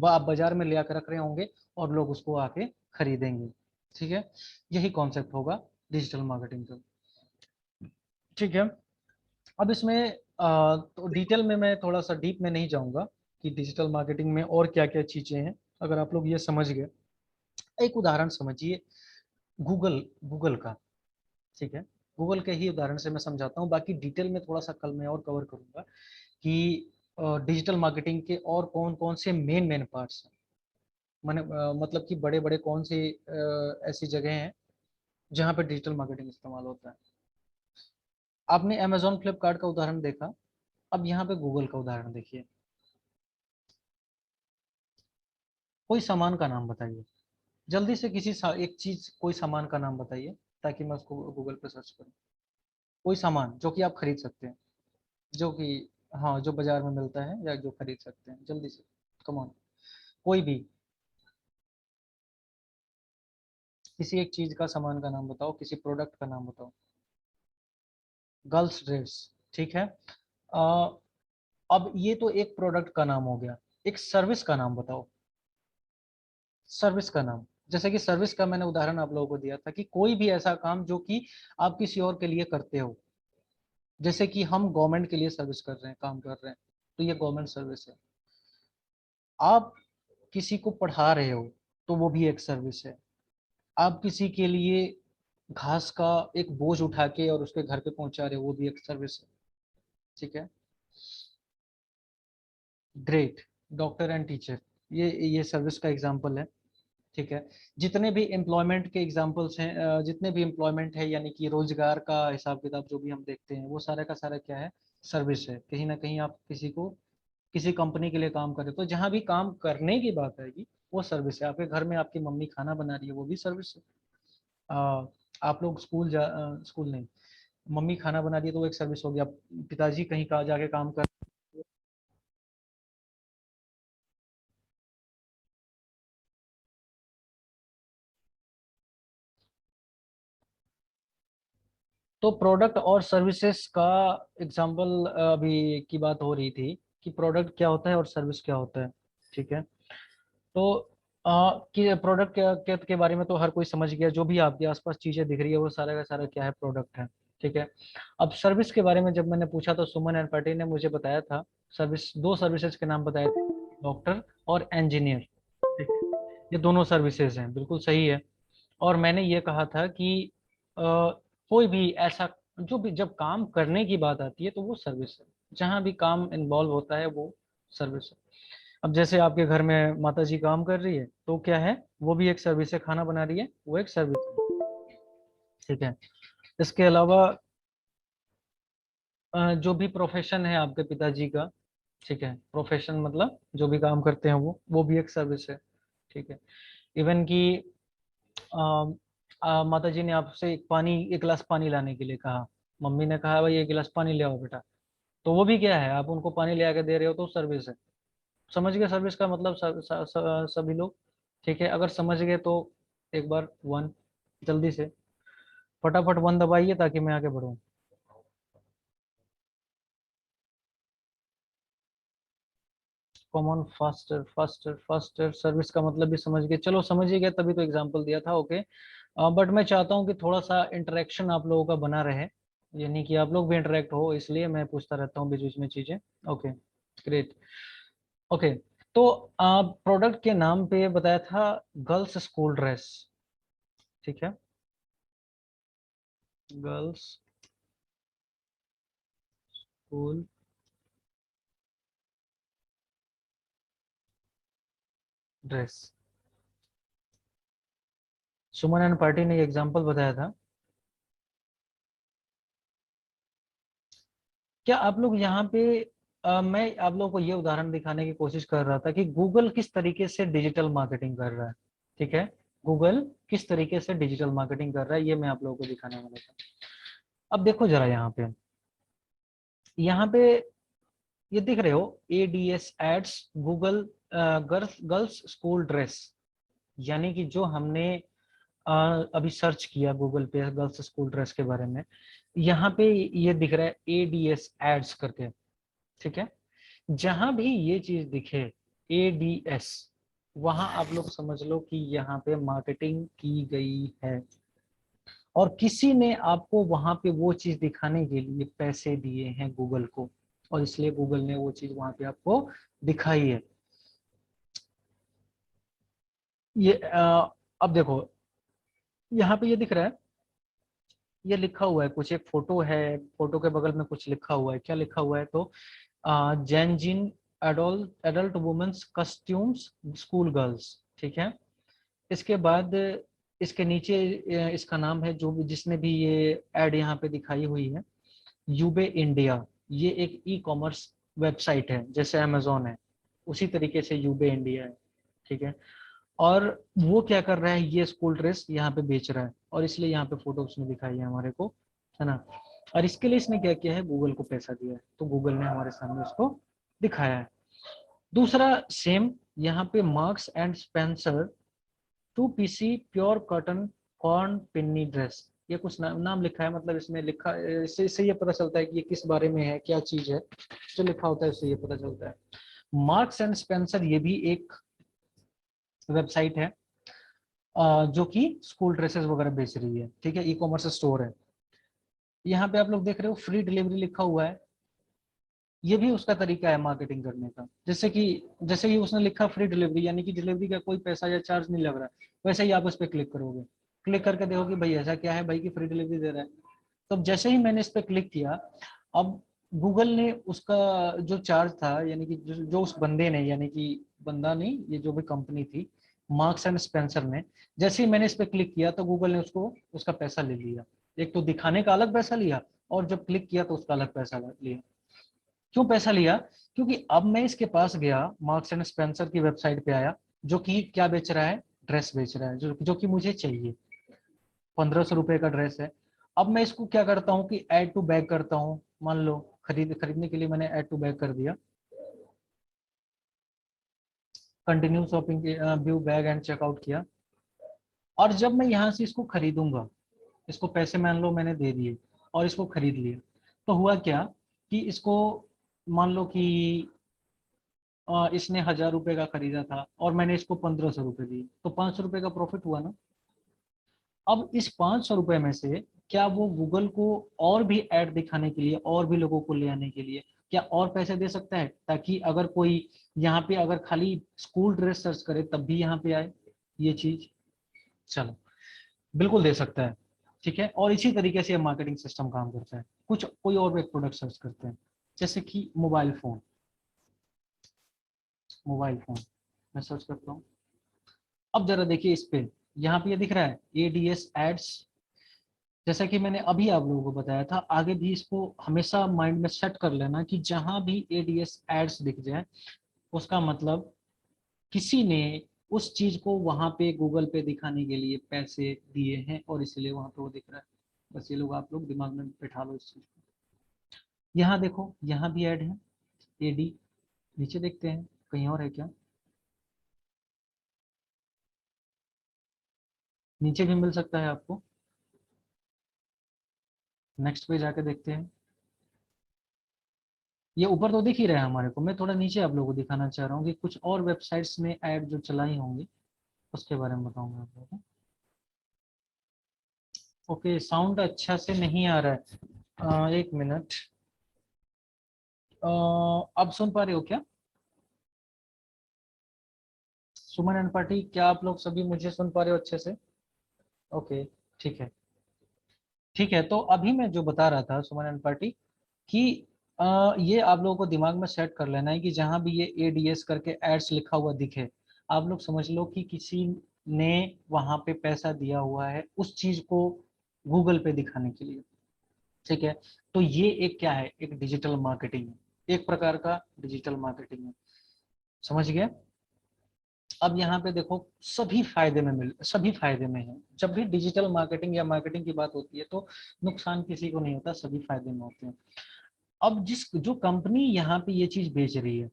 आप बाजार में ले आकर रख रहे होंगे और लोग उसको आके खरीदेंगे, ठीक है। यही कॉन्सेप्ट होगा डिजिटल मार्केटिंग का, ठीक है। अब इसमें तो डिटेल में मैं थोड़ा सा डीप में नहीं जाऊंगा कि डिजिटल मार्केटिंग में और क्या क्या चीजें हैं। अगर आप लोग ये समझ गए, एक उदाहरण समझिए, गूगल गूगल का, ठीक है। गूगल के ही उदाहरण से मैं समझाता हूँ, बाकी डिटेल में थोड़ा सा कल मैं और कवर करूंगा कि डिजिटल मार्केटिंग के और कौन कौन से मेन मेन पार्ट्स हैं। मैंने मतलब कि बड़े बड़े कौन से ऐसी जगह हैं जहाँ पे डिजिटल मार्केटिंग इस्तेमाल होता है। आपने अमेजोन फ्लिपकार्ट का उदाहरण देखा, अब यहाँ पे गूगल का उदाहरण देखिए। कोई सामान का नाम बताइए, जल्दी से एक चीज, कोई सामान का नाम बताइए ताकि मैं उसको गूगल पे सर्च करूँ। कोई सामान जो कि आप खरीद सकते हैं, जो कि, हाँ, जो बाजार में मिलता है या जो खरीद सकते हैं, जल्दी से, कम ऑन। कोई भी किसी एक चीज का, सामान का नाम बताओ, किसी प्रोडक्ट का नाम बताओ। गर्ल्स ड्रेस, ठीक है। अ, अब ये तो एक प्रोडक्ट का नाम हो गया, एक सर्विस का नाम बताओ। सर्विस का नाम, जैसे कि सर्विस का मैंने उदाहरण आप लोगों को दिया था कि कोई भी ऐसा काम जो कि आप किसी और के लिए करते हो, जैसे कि हम गवर्नमेंट के लिए सर्विस कर रहे हैं, काम कर रहे हैं, तो ये गवर्नमेंट सर्विस है। आप किसी को पढ़ा रहे हो तो वो भी एक सर्विस है। आप किसी के लिए घास का एक बोझ उठा के और उसके घर पे पहुंचा रहे हो, वो भी एक सर्विस है, ठीक है। ग्रेट, डॉक्टर एंड टीचर, ये सर्विस का एग्जांपल है, ठीक है। जितने भी एम्प्लॉयमेंट के एग्जांपल्स हैं, जितने भी एम्प्लॉयमेंट है यानी कि रोजगार का हिसाब किताब जो भी हम देखते हैं, वो सारा का सारा क्या है, सर्विस है। कहीं ना कहीं आप किसी को, किसी कंपनी के लिए काम कर रहे हो, तो जहां भी काम करने की बात आएगी वो सर्विस है। आपके घर में आपकी मम्मी खाना बना रही है, वो भी सर्विस है। आप लोग स्कूल नहीं, मम्मी खाना बना रही है तो वो एक सर्विस हो गया। पिताजी कहीं का जाके काम कर, तो प्रोडक्ट और सर्विसेज का एग्जांपल अभी की बात हो रही थी कि प्रोडक्ट क्या होता है और सर्विस क्या होता है, ठीक है। तो कि प्रोडक्ट के बारे में तो हर कोई समझ गया, जो भी आपके आसपास चीजें दिख रही है वो सारा का सारा क्या है, प्रोडक्ट है, ठीक है। अब सर्विस के बारे में जब मैंने पूछा तो सुमन एंड पटेल ने मुझे बताया था, सर्विस, दो सर्विसेज के नाम बताए थे, डॉक्टर और इंजीनियर, ठीक है, ये दोनों सर्विसेज हैं, बिल्कुल सही है। और मैंने ये कहा था कि अ, कोई भी ऐसा, जो भी जब काम करने की बात आती है तो वो सर्विस है, जहाँ भी काम इन्वॉल्व होता है वो सर्विस है। अब जैसे आपके घर में माता जी काम कर रही है तो क्या है, वो भी एक सर्विस है, खाना बना रही है वो एक सर्विस है। ठीक है। इसके अलावा जो भी प्रोफेशन है आपके पिताजी का, ठीक है, प्रोफेशन मतलब जो भी काम करते हैं वो भी एक सर्विस है। ठीक है। इवन कि माता जी ने आपसे एक गिलास पानी लाने के लिए कहा, मम्मी ने कहा भाई एक गिलास पानी ले आओ बेटा, तो वो भी क्या है, आप उनको पानी ले आके दे रहे हो तो सर्विस है। समझ गए सर्विस का मतलब सभी लोग? ठीक है, अगर समझ गए तो एक बार वन, जल्दी से फटाफट वन दबाइए ताकि मैं आगे बढ़ूं। Come on, faster faster faster, service का मतलब भी समझ गए, चलो समझ ही गए तभी तो एग्जांपल दिया था। ओके। बट मैं चाहता हूँ कि थोड़ा सा इंटरेक्शन आप लोगों का बना रहे, यानी कि आप लोग भी इंटरेक्ट हो, इसलिए मैं पूछता रहता हूँ बीच बीच में चीजें। Okay, great. ओके, तो प्रोडक्ट के नाम पे बताया था गर्ल्स स्कूल ड्रेस। ठीक है, girls school dress, Suman and party ने एग्जांपल बताया था। क्या आप लोग यहाँ पे मैं आप लोगों को ये उदाहरण दिखाने की कोशिश कर रहा था कि गूगल किस तरीके से डिजिटल मार्केटिंग कर रहा है। ठीक है, गूगल किस तरीके से डिजिटल मार्केटिंग कर रहा है, ये मैं आप लोगों को दिखाने वाला था। अब देखो जरा यहाँ पे ये दिख रहे हो, ADS ads Google girls girls school dress, यानी कि जो हमने अ, अभी सर्च किया गूगल पे गर्ल्स स्कूल ड्रेस के बारे में, यहाँ पे ये दिख रहा है एडीएस एड्स करके। ठीक है, जहां भी ये चीज दिखे एडीएस, वहां आप लोग समझ लो कि यहाँ पे मार्केटिंग की गई है, और किसी ने आपको वहां पे वो चीज दिखाने के लिए पैसे दिए हैं गूगल को, और इसलिए गूगल ने वो चीज वहां पे आपको दिखाई है। ये अब देखो यहाँ पे ये दिख रहा है, ये लिखा हुआ है कुछ, एक फोटो है, फोटो के बगल में कुछ लिखा हुआ है, क्या लिखा हुआ है तो जेनजिन adult adult women's costumes school girls. ठीक है, इसके बाद इसके नीचे इसका नाम है, जो भी जिसने भी ये एड यहाँ पे दिखाई हुई है, यूबे इंडिया। ये एक ई कॉमर्स वेबसाइट है, जैसे अमेजोन है उसी तरीके से यूबे इंडिया है। ठीक है, और वो क्या कर रहा है, ये स्कूल ड्रेस यहाँ पे बेच रहा है, और इसलिए यहाँ पे फोटो उसने दिखाई है हमारे को, है ना। और इसके लिए इसने क्या किया है, गूगल को पैसा दिया है, तो गूगल ने हमारे सामने उसको दिखाया है। दूसरा सेम यहाँ पे Marks and Spencer 2 PC pure cotton कॉर्न पिन्नी ड्रेस, ये कुछ नाम लिखा है, मतलब इसमें लिखा, इससे ये पता चलता है कि ये किस बारे में है, क्या चीज है, जो लिखा होता है उससे ये पता चलता है। मार्क्स एंड स्पेंसर ये भी एक वेबसाइट है जो कि स्कूल ड्रेसेस वगैरह बेच रही है। ठीक है, ई कॉमर्स स्टोर है। यहाँ पे आप लोग देख रहे हो फ्री डिलीवरी लिखा हुआ है, ये भी उसका तरीका है मार्केटिंग करने का। जैसे ही उसने लिखा फ्री डिलीवरी, यानी कि डिलीवरी का कोई पैसा या चार्ज नहीं लग रहा, वैसे ही आप उस पर क्लिक करोगे, क्लिक करके देखो कि भाई ऐसा क्या है भाई कि फ्री डिलीवरी दे रहा है। तो जैसे ही मैंने इस पर क्लिक किया, अब गूगल ने उसका जो चार्ज था, यानी कि जो उस बंदे ने, यानी कि बंदा नहीं, ये जो भी कंपनी थी मार्क्स एंड स्पेंसर ने, जैसे ही मैंने इस पर क्लिक किया तो गूगल ने उसको उसका पैसा ले लिया। एक तो दिखाने का अलग पैसा लिया, और जब क्लिक किया तो उसका अलग पैसा लिया। क्यों पैसा लिया? क्योंकि अब मैं इसके पास गया, मार्क्स एंड स्पेंसर की वेबसाइट पे आया, जो कि क्या बेच रहा है, ड्रेस बेच रहा है, जो कि मुझे चाहिए, 1500 रुपए का ड्रेस है। अब मैं इसको क्या करता हूँ कि ऐड टू बैग करता हूँ, मान लो खरीदने के लिए मैंने ऐड टू बैग कर दिया, continue shopping view bag and checkout किया, और जब मैं यहाँ से इसको खरीदूंगा, इसको पैसे मान लो मैंने दे दिए और इसको खरीद लिया, तो हुआ क्या कि इसको मान लो कि इसने 1000 रुपए का खरीदा था और मैंने इसको 1500 रुपए दिए, तो 500 रुपए का प्रॉफिट हुआ ना। अब इस 500 रुपए में से क्या वो गूगल को और भी ऐड दिखाने के लिए, और भी लोगों को ले आने के लिए क्या और पैसे दे सकता है, ताकि अगर कोई यहाँ पे अगर खाली स्कूल ड्रेस सर्च करे तब भी यहाँ पे आए ये चीज? चलो, बिल्कुल दे सकता है। ठीक है, और इसी तरीके से मार्केटिंग सिस्टम काम करता है। कुछ कोई और एक प्रोडक्ट सर्च करते हैं, जैसे कि मोबाइल फोन। मोबाइल फोन मैं सर्च करता हूँ। अब जरा देखिए इस पे, यहाँ पे ये दिख रहा है एडीएस एड्स। जैसा कि मैंने अभी आप लोगों को बताया था, आगे भी इसको हमेशा माइंड में सेट कर लेना कि जहां भी एडीएस एड्स दिख जाए उसका मतलब किसी ने उस चीज को वहां पे गूगल पे दिखाने के लिए पैसे दिए हैं और इसलिए वहां पे वो दिख रहा है। बस ये लोग आप लोग दिमाग में बैठा लो इस चीज को। यहाँ देखो, यहाँ भी ऐड है एडी। नीचे देखते हैं कहीं और है क्या, नीचे भी मिल सकता है आपको। नेक्स्ट पे जाके देखते हैं। ये ऊपर तो दिख ही रहा है हमारे को, मैं थोड़ा नीचे आप लोगों को दिखाना चाह रहा हूँ कि कुछ और वेबसाइट्स में ऐड जो चलाई होंगी उसके बारे में बताऊंगा आप लोगों को। ओके, साउंड अच्छा से नहीं आ रहा है। एक मिनट। अब सुन पा रहे हो क्या? सुमन एंड पार्टी, क्या आप लोग सभी मुझे सुन पा रहे हो अच्छे से? ओके, ठीक है। ठीक है, तो अभी मैं जो बता रहा था सुमन एंड पार्टी कि ये आप लोगों को दिमाग में सेट कर लेना है कि जहां भी ये एडीएस करके एड्स लिखा हुआ दिखे, आप लोग समझ लो कि किसी ने वहां पे पैसा दिया हुआ है उस चीज को गूगल पे दिखाने के लिए। ठीक है, तो ये एक क्या है, एक डिजिटल मार्केटिंग है, एक प्रकार का डिजिटल मार्केटिंग है। समझ गए? अब यहाँ पे देखो, सभी फायदे में है। जब भी डिजिटल मार्केटिंग या मार्केटिंग की बात होती है तो नुकसान किसी को नहीं होता, सभी फायदे में होते हैं। अब जिस जो कंपनी यहाँ पे ये चीज बेच रही है,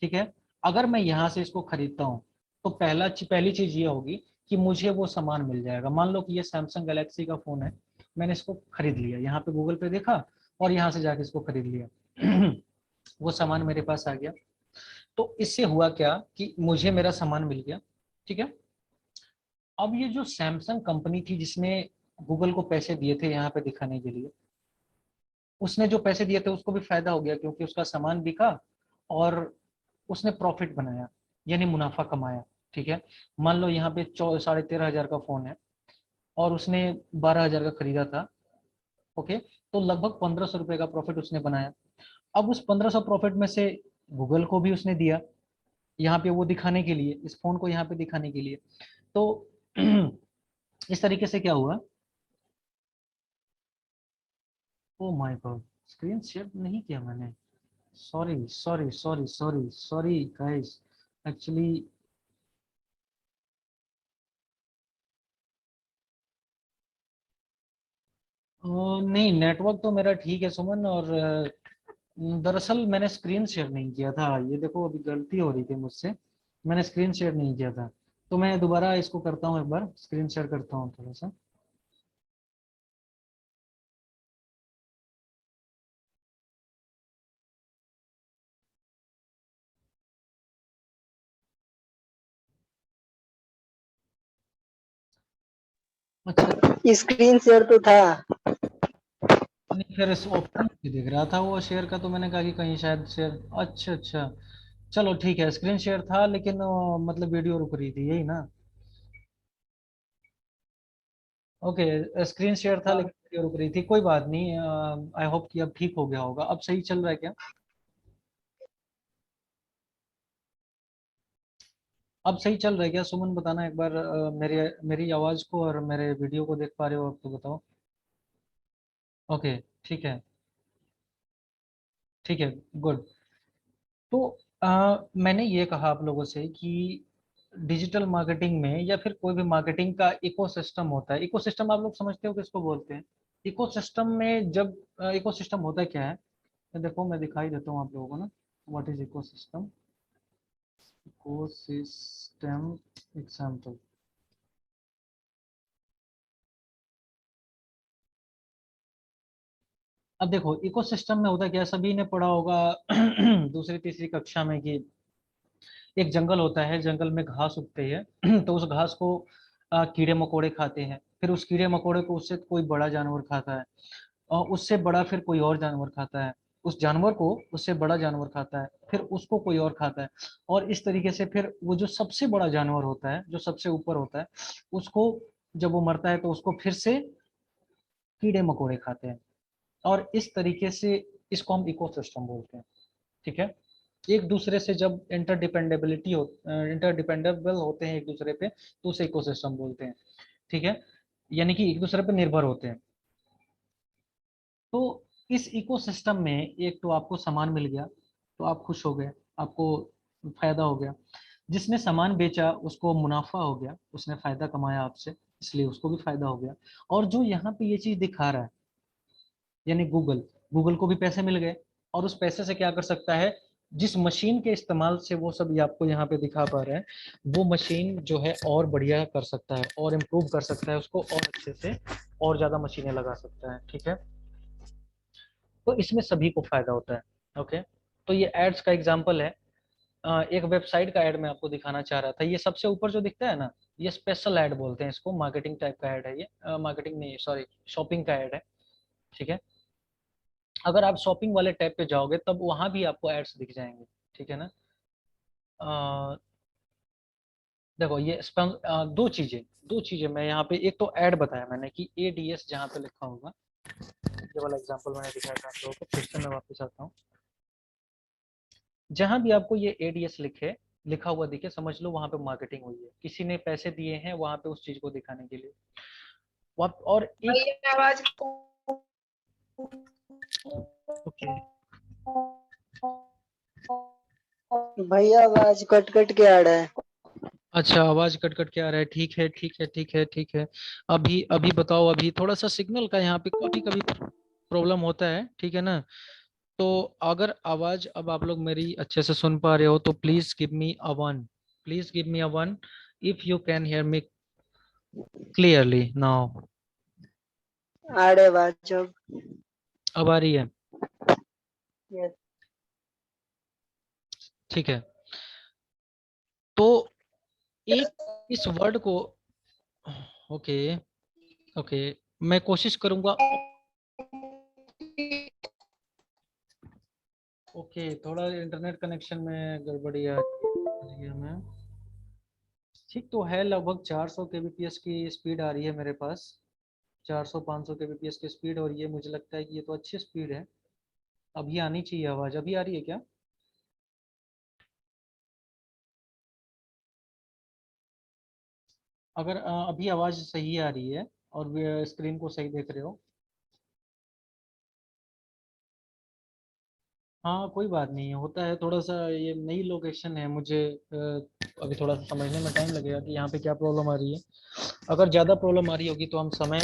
ठीक है, अगर मैं यहाँ से इसको खरीदता हूँ तो पहली चीज ये होगी कि मुझे वो सामान मिल जाएगा। मान लो कि ये सैमसंग गैलेक्सी का फोन है, मैंने इसको खरीद लिया, यहाँ पे गूगल पे देखा और यहाँ से जाके इसको खरीद लिया। वो सामान मेरे पास आ गया। तो इससे हुआ क्या कि मुझे मेरा सामान मिल गया। ठीक है, अब ये जो सैमसंग कंपनी थी जिसने गूगल को पैसे दिए थे यहाँ पे दिखाने के लिए, उसने जो पैसे दिए थे उसको भी फायदा हो गया, क्योंकि उसका सामान बिका और उसने प्रॉफिट बनाया, यानी मुनाफा कमाया। ठीक है, मान लो यहाँ पे 13,500 का फोन है और उसने 12,000 का खरीदा था। ओके, तो लगभग 1,500 रुपए का प्रॉफिट उसने बनाया। अब उस 1,500 प्रॉफिट में से गूगल को भी उसने दिया यहाँ पे वो दिखाने के लिए, इस फोन को यहाँ पे दिखाने के लिए। तो इस तरीके से क्या हुआ। Oh my God, screen share नहीं किया मैंने। Sorry sorry sorry sorry sorry guys, actually नहीं, नेटवर्क तो मेरा ठीक है सुमन, और दरअसल मैंने स्क्रीन शेयर नहीं किया था। ये देखो अभी गलती हो रही थी मुझसे, मैंने स्क्रीन शेयर नहीं किया था। तो मैं दोबारा इसको करता हूँ, एक बार स्क्रीन शेयर करता हूँ थोड़ा सा। अच्छा, स्क्रीन शेयर तो था। नहीं फिर इस ऑप्शन भी दिख रहा था वो शेयर का, तो मैंने कहा कि कहीं शायद शेयर। अच्छा अच्छा, चलो ठीक है, स्क्रीन शेयर था लेकिन मतलब वीडियो रुक रही थी, यही ना? ओके, स्क्रीन शेयर था लेकिन वीडियो रुक रही थी, कोई बात नहीं। आई होप कि अब ठीक हो गया होगा। अब सही चल रहा है क्या? अब सही चल रहा है क्या सुमन, बताना एक बार। मेरे मेरी आवाज को और मेरे वीडियो को देख पा रहे हो अब तो बताओ। ओके, ठीक है। ठीक है, गुड। तो मैंने ये कहा आप लोगों से कि डिजिटल मार्केटिंग में या फिर कोई भी मार्केटिंग का इकोसिस्टम होता है। इकोसिस्टम आप लोग समझते हो किसको बोलते हैं? इकोसिस्टम में जब इकोसिस्टम होता क्या है, देखो मैं दिखाई देता हूँ आप लोगों को ना, what is ecosystem. Ecosystem example. अब देखो इकोसिस्टम में होता क्या है, सभी ने पढ़ा होगा दूसरी तीसरी कक्षा में कि एक जंगल होता है, जंगल में घास उगती है। तो उस घास को कीड़े मकोड़े खाते हैं, फिर उस कीड़े मकोड़े को उससे कोई बड़ा जानवर खाता है और उससे बड़ा फिर कोई और जानवर खाता है। उस जानवर को उससे बड़ा जानवर खाता है, फिर उसको कोई और खाता है, और इस तरीके से फिर वो जो सबसे बड़ा जानवर होता है, जो सबसे ऊपर होता है, उसको जब वो मरता है तो उसको फिर से कीड़े मकोड़े खाते हैं। और इस तरीके से इसको हम इकोसिस्टम बोलते हैं। ठीक है, एक दूसरे से जब इंटरडिपेंडेबल होते हैं एक दूसरे पे, तो उसे इकोसिस्टम बोलते हैं। ठीक है, यानी कि एक दूसरे पर निर्भर होते हैं। तो इस इकोसिस्टम में एक तो आपको सामान मिल गया तो आप खुश हो गए, आपको फायदा हो गया। जिसने सामान बेचा उसको मुनाफा हो गया, उसने फायदा कमाया आपसे, इसलिए उसको भी फायदा हो गया। और जो यहाँ पे ये चीज दिखा रहा है, यानी गूगल, गूगल को भी पैसे मिल गए, और उस पैसे से क्या कर सकता है, जिस मशीन के इस्तेमाल से वो सब ये आपको यहाँ पे दिखा पा रहे हैं, वो मशीन जो है और बढ़िया कर सकता है, और इम्प्रूव कर सकता है उसको, और अच्छे से और ज्यादा मशीनें लगा सकता है। ठीक है, तो इसमें सभी को फायदा होता है। ओके, तो ये एड्स का एग्जांपल है। एक वेबसाइट का ऐड मैं आपको दिखाना चाह रहा था। ये सबसे ऊपर जो दिखता है ना, ये स्पेशल ऐड बोलते हैं इसको, मार्केटिंग टाइप का ऐड है ये, मार्केटिंग नहीं, सॉरी, शॉपिंग का ऐड है। ठीक है, अगर आप शॉपिंग वाले टैब पे जाओगे तब वहां भी आपको एड्स दिख जाएंगे। ठीक है ना, देखो ये दो चीजें मैं यहाँ पे, एक तो ऐड बताया मैंने कि एडीएस जहाँ पे लिखा होगा, ये वाला एग्जांपल मैंने दिखाया था आप लोगों को, फिर से मैं वापस आता हूँ। जहां भी आपको ये एडीएस लिखा हुआ दिखे, समझ लो वहां पे मार्केटिंग हुई है, किसी ने पैसे दिए हैं वहां पे उस चीज को दिखाने के लिए। और एक, भैया आवाज ओके, भैया आवाज कट कट के आ रहा है। अच्छा आवाज कट कट के आ रहा है, ठीक है ठीक है ठीक है ठीक है। अभी अभी बताओ, अभी थोड़ा सा सिग्नल का यहाँ पे कभी कभी प्रॉब्लम होता है, ठीक है ना। तो अगर आवाज अब आप लोग मेरी अच्छे से सुन पा रहे हो तो please give me a one, please give me a one if you can hear me clearly now. आ रहे आवाज अब। अब आ रही है, यस। ठीक है। तो एक इस वर्ड को, ओके ओके, मैं कोशिश करूंगा। ओके, थोड़ा इंटरनेट कनेक्शन में गड़बड़ी आ रही है हमें। ठीक तो है, लगभग 400 kbps की स्पीड आ रही है मेरे पास, 400-500 kbps की स्पीड, और ये मुझे लगता है कि ये तो अच्छी स्पीड है। अभी आनी चाहिए आवाज, अभी आ रही है क्या? अगर अभी आवाज सही आ रही है और स्क्रीन को सही देख रहे हो, हाँ कोई बात नहीं है, होता है थोड़ा सा, ये नई लोकेशन है मुझे, अभी थोड़ा सा समझने में टाइम लगेगा कि यहाँ पे क्या प्रॉब्लम आ रही है। अगर ज़्यादा प्रॉब्लम आ रही होगी तो हम समय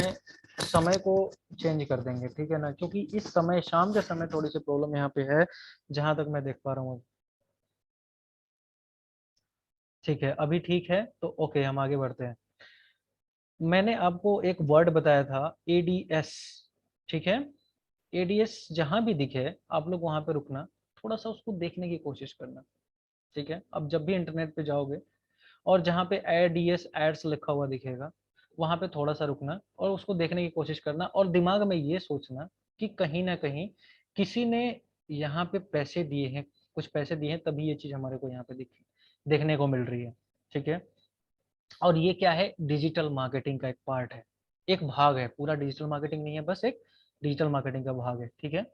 समय को चेंज कर देंगे, ठीक है ना, क्योंकि इस समय शाम के समय थोड़ी सी प्रॉब्लम यहाँ पे है, जहाँ तक मैं देख पा रहा हूँ। ठीक है, अभी ठीक है तो ओके, हम आगे बढ़ते हैं। मैंने आपको एक वर्ड बताया था, एडीएस। ठीक है, एडीएस जहां भी दिखे आप लोग वहां पे रुकना, थोड़ा सा उसको देखने की कोशिश करना। ठीक है, अब जब भी इंटरनेट पे जाओगे और जहाँ पे एडीएस एड्स लिखा हुआ दिखेगा, वहां पे थोड़ा सा रुकना और उसको देखने की कोशिश करना, और दिमाग में ये सोचना कि कहीं ना कहीं किसी ने यहाँ पे पैसे दिए हैं, कुछ पैसे दिए हैं, तभी ये चीज हमारे को यहाँ पे देखने को मिल रही है। ठीक है, और ये क्या है, डिजिटल मार्केटिंग का एक पार्ट है, एक भाग है, पूरा डिजिटल मार्केटिंग नहीं है, बस एक डिजिटल मार्केटिंग का भाग है। ठीक है,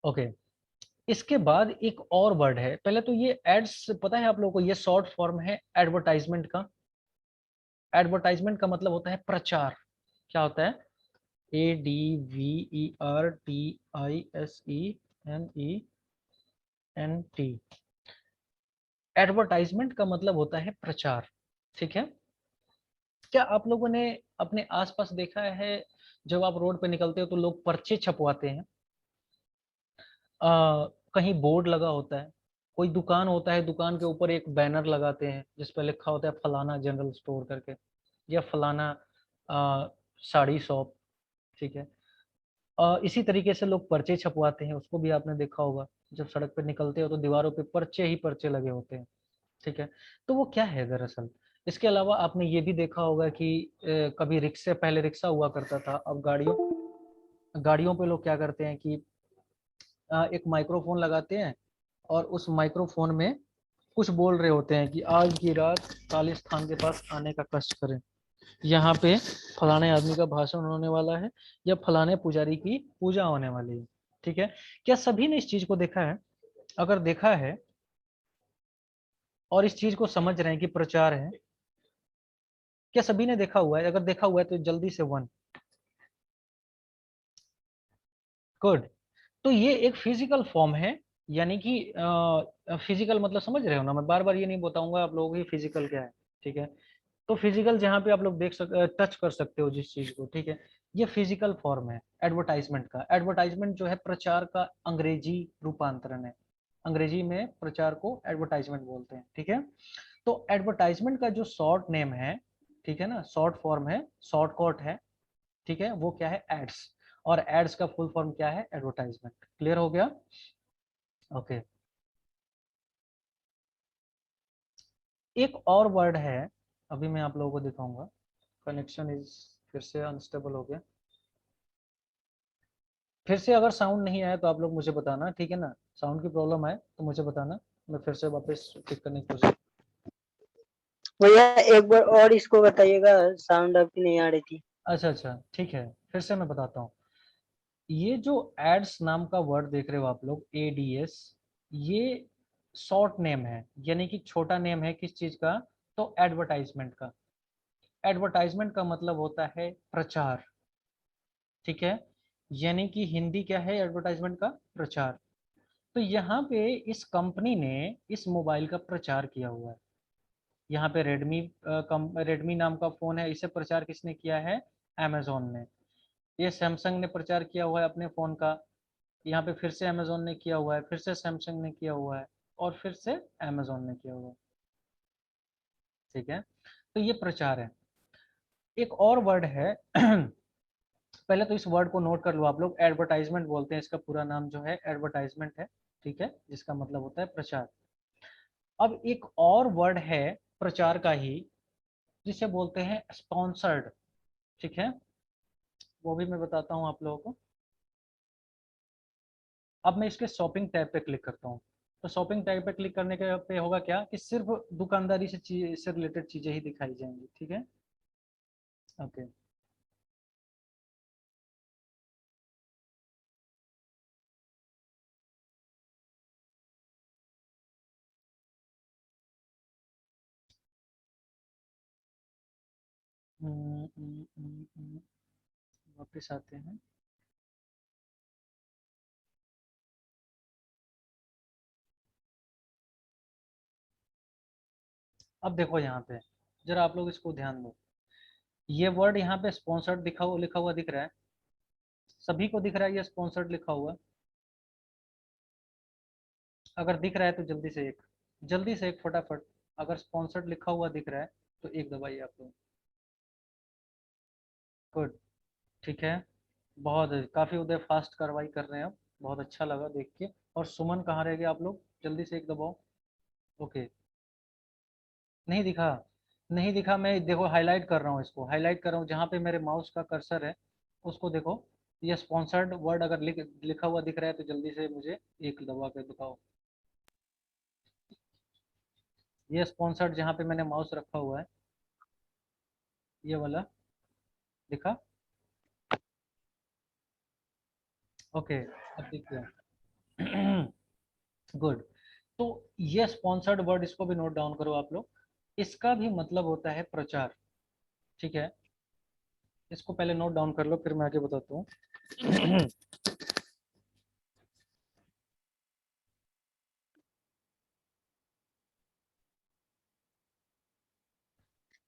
ओके। इसके बाद एक और वर्ड है, पहले तो ये एड्स पता है आप लोगों को, ये शॉर्ट फॉर्म है एडवर्टाइजमेंट का। एडवर्टाइजमेंट का मतलब होता है प्रचार। क्या होता है, ADVERTISENENT। एडवर्टाइजमेंट का मतलब होता है प्रचार। ठीक है, क्या आप लोगों ने अपने आसपास देखा है, जब आप रोड पे निकलते हो तो लोग पर्चे छपवाते हैं, कहीं बोर्ड लगा होता है, कोई दुकान होता है, दुकान के ऊपर एक बैनर लगाते हैं जिस पर लिखा होता है फलाना जनरल स्टोर करके, या फलाना आ, साड़ी शॉप। ठीक है, इसी तरीके से लोग पर्चे छपवाते हैं, उसको भी आपने देखा होगा, जब सड़क पर निकलते हो तो दीवारों पे पर्चे ही पर्चे लगे होते हैं। ठीक है, तो वो क्या है दरअसल, इसके अलावा आपने ये भी देखा होगा कि कभी रिक्शे, पहले रिक्शा हुआ करता था, अब गाड़ियों गाड़ियों पे लोग क्या करते हैं कि एक माइक्रोफोन लगाते हैं और उस माइक्रोफोन में कुछ बोल रहे होते हैं कि आज की रात खालिस्तान के पास आने का कष्ट करें, यहाँ पे फलाने आदमी का भाषण होने वाला है या फलाने पुजारी की पूजा होने वाली है। ठीक है, क्या सभी ने इस चीज को देखा है? अगर देखा है और इस चीज को समझ रहे हैं कि प्रचार है, क्या सभी ने देखा हुआ है? अगर देखा हुआ है तो जल्दी से वन। गुड। तो ये एक फिजिकल फॉर्म है, यानी कि फिजिकल मतलब समझ रहे हो ना, मैं बार बार ये नहीं बताऊंगा आप लोगों को फिजिकल क्या है। ठीक है, तो फिजिकल जहाँ पे आप लोग टच कर सकते हो जिस चीज को, ठीक है, ये फिजिकल फॉर्म है एडवर्टाइजमेंट का। एडवर्टाइजमेंट जो है प्रचार का अंग्रेजी रूपांतरण है। अंग्रेजी में प्रचार को एडवर्टाइजमेंट बोलते हैं। ठीक है, तो एडवर्टाइजमेंट का जो शॉर्ट नेम है, ठीक है ना, शॉर्ट फॉर्म है, शॉर्ट कट है, ठीक है, वो क्या है? एड्स। और एड्स का फुल फॉर्म क्या है? एडवर्टाइजमेंट। क्लियर हो गया? ओके। एक और वर्ड है, अभी मैं आप लोगों को दिखाऊंगा। कनेक्शन इज फिर से अनस्टेबल हो गया। फिर से अगर साउंड नहीं आया तो आप लोग मुझे बताना, ठीक है ना? साउंड की प्रॉब्लम आए तो मुझे बताना, मैं फिर से वापस ठीक करने की कोशिश। भैया एक बार और इसको बताइएगा, साउंड आपकी नहीं आ रही थी। अच्छा अच्छा, ठीक है, फिर से मैं बताता हूँ। ये जो एड्स नाम का वर्ड देख रहे हो आप लोग, एडीएस, ये शॉर्ट नेम है, यानी कि छोटा नेम है किस चीज का? तो एडवर्टाइजमेंट का। एडवर्टाइजमेंट का मतलब होता है प्रचार। ठीक है, यानी कि हिंदी क्या है एडवर्टाइजमेंट का? प्रचार। तो यहाँ पे इस कंपनी ने इस मोबाइल का प्रचार किया हुआ है। यहाँ पे रेडमी नाम का फोन है, इसे प्रचार किसने किया है? अमेजोन ने। ये सैमसंग ने प्रचार किया हुआ है अपने फोन का, यहाँ पे फिर से अमेजोन ने किया हुआ है, फिर से सैमसंग ने किया हुआ है, और फिर से अमेजोन ने किया हुआ है। ठीक है, तो ये प्रचार है। एक और वर्ड है पहले तो इस वर्ड को नोट कर लो आप लोग, एडवर्टाइजमेंट बोलते हैं, इसका पूरा नाम जो है एडवर्टाइजमेंट है। ठीक है, जिसका मतलब होता है प्रचार। अब एक और वर्ड है प्रचार का ही, जिसे बोलते हैं स्पॉन्सर्ड। ठीक है, वो भी मैं बताता हूँ आप लोगों को। अब मैं इसके शॉपिंग टैब पे क्लिक करता हूँ। तो शॉपिंग टैब पे क्लिक करने के पे होगा क्या कि सिर्फ दुकानदारी से रिलेटेड चीजें ही दिखाई जाएंगी। ठीक है, ओके। वापस आते हैं। अब देखो यहाँ पे, जरा आप लोग इसको ध्यान दो। ये वर्ड यहाँ पे स्पॉन्सर्ड लिखा हुआ दिख रहा है, सभी को दिख रहा है ये स्पॉन्सर्ड लिखा हुआ? अगर दिख रहा है तो जल्दी से एक फटाफट। अगर स्पॉन्सर्ड लिखा हुआ दिख रहा है तो एक दबाइए आप लोग। गुड, ठीक है, बहुत काफी उदय फास्ट कार्रवाई कर रहे हैं आप, बहुत अच्छा लगा देख के। और सुमन कहाँ रह गए आप लोग? जल्दी से एक दबाओ। ओके, नहीं दिखा? नहीं दिखा, मैं देखो हाईलाइट कर रहा हूँ, इसको हाईलाइट कर रहा हूँ जहाँ पे मेरे माउस का कर्सर है, उसको देखो। ये स्पॉन्सर्ड वर्ड अगर लिखा हुआ दिख रहा है तो जल्दी से मुझे एक दबा के दिखाओ। ये स्पॉन्सर्ड जहाँ पे मैंने माउस रखा हुआ है, ये वाला दिखा? ओके, अब दिख गया। गुड। तो ये स्पॉन्सर्ड वर्ड, इसको भी नोट डाउन करो आप लोग। इसका भी मतलब होता है प्रचार। ठीक है, इसको पहले नोट डाउन कर लो, फिर मैं आगे बताता हूँ।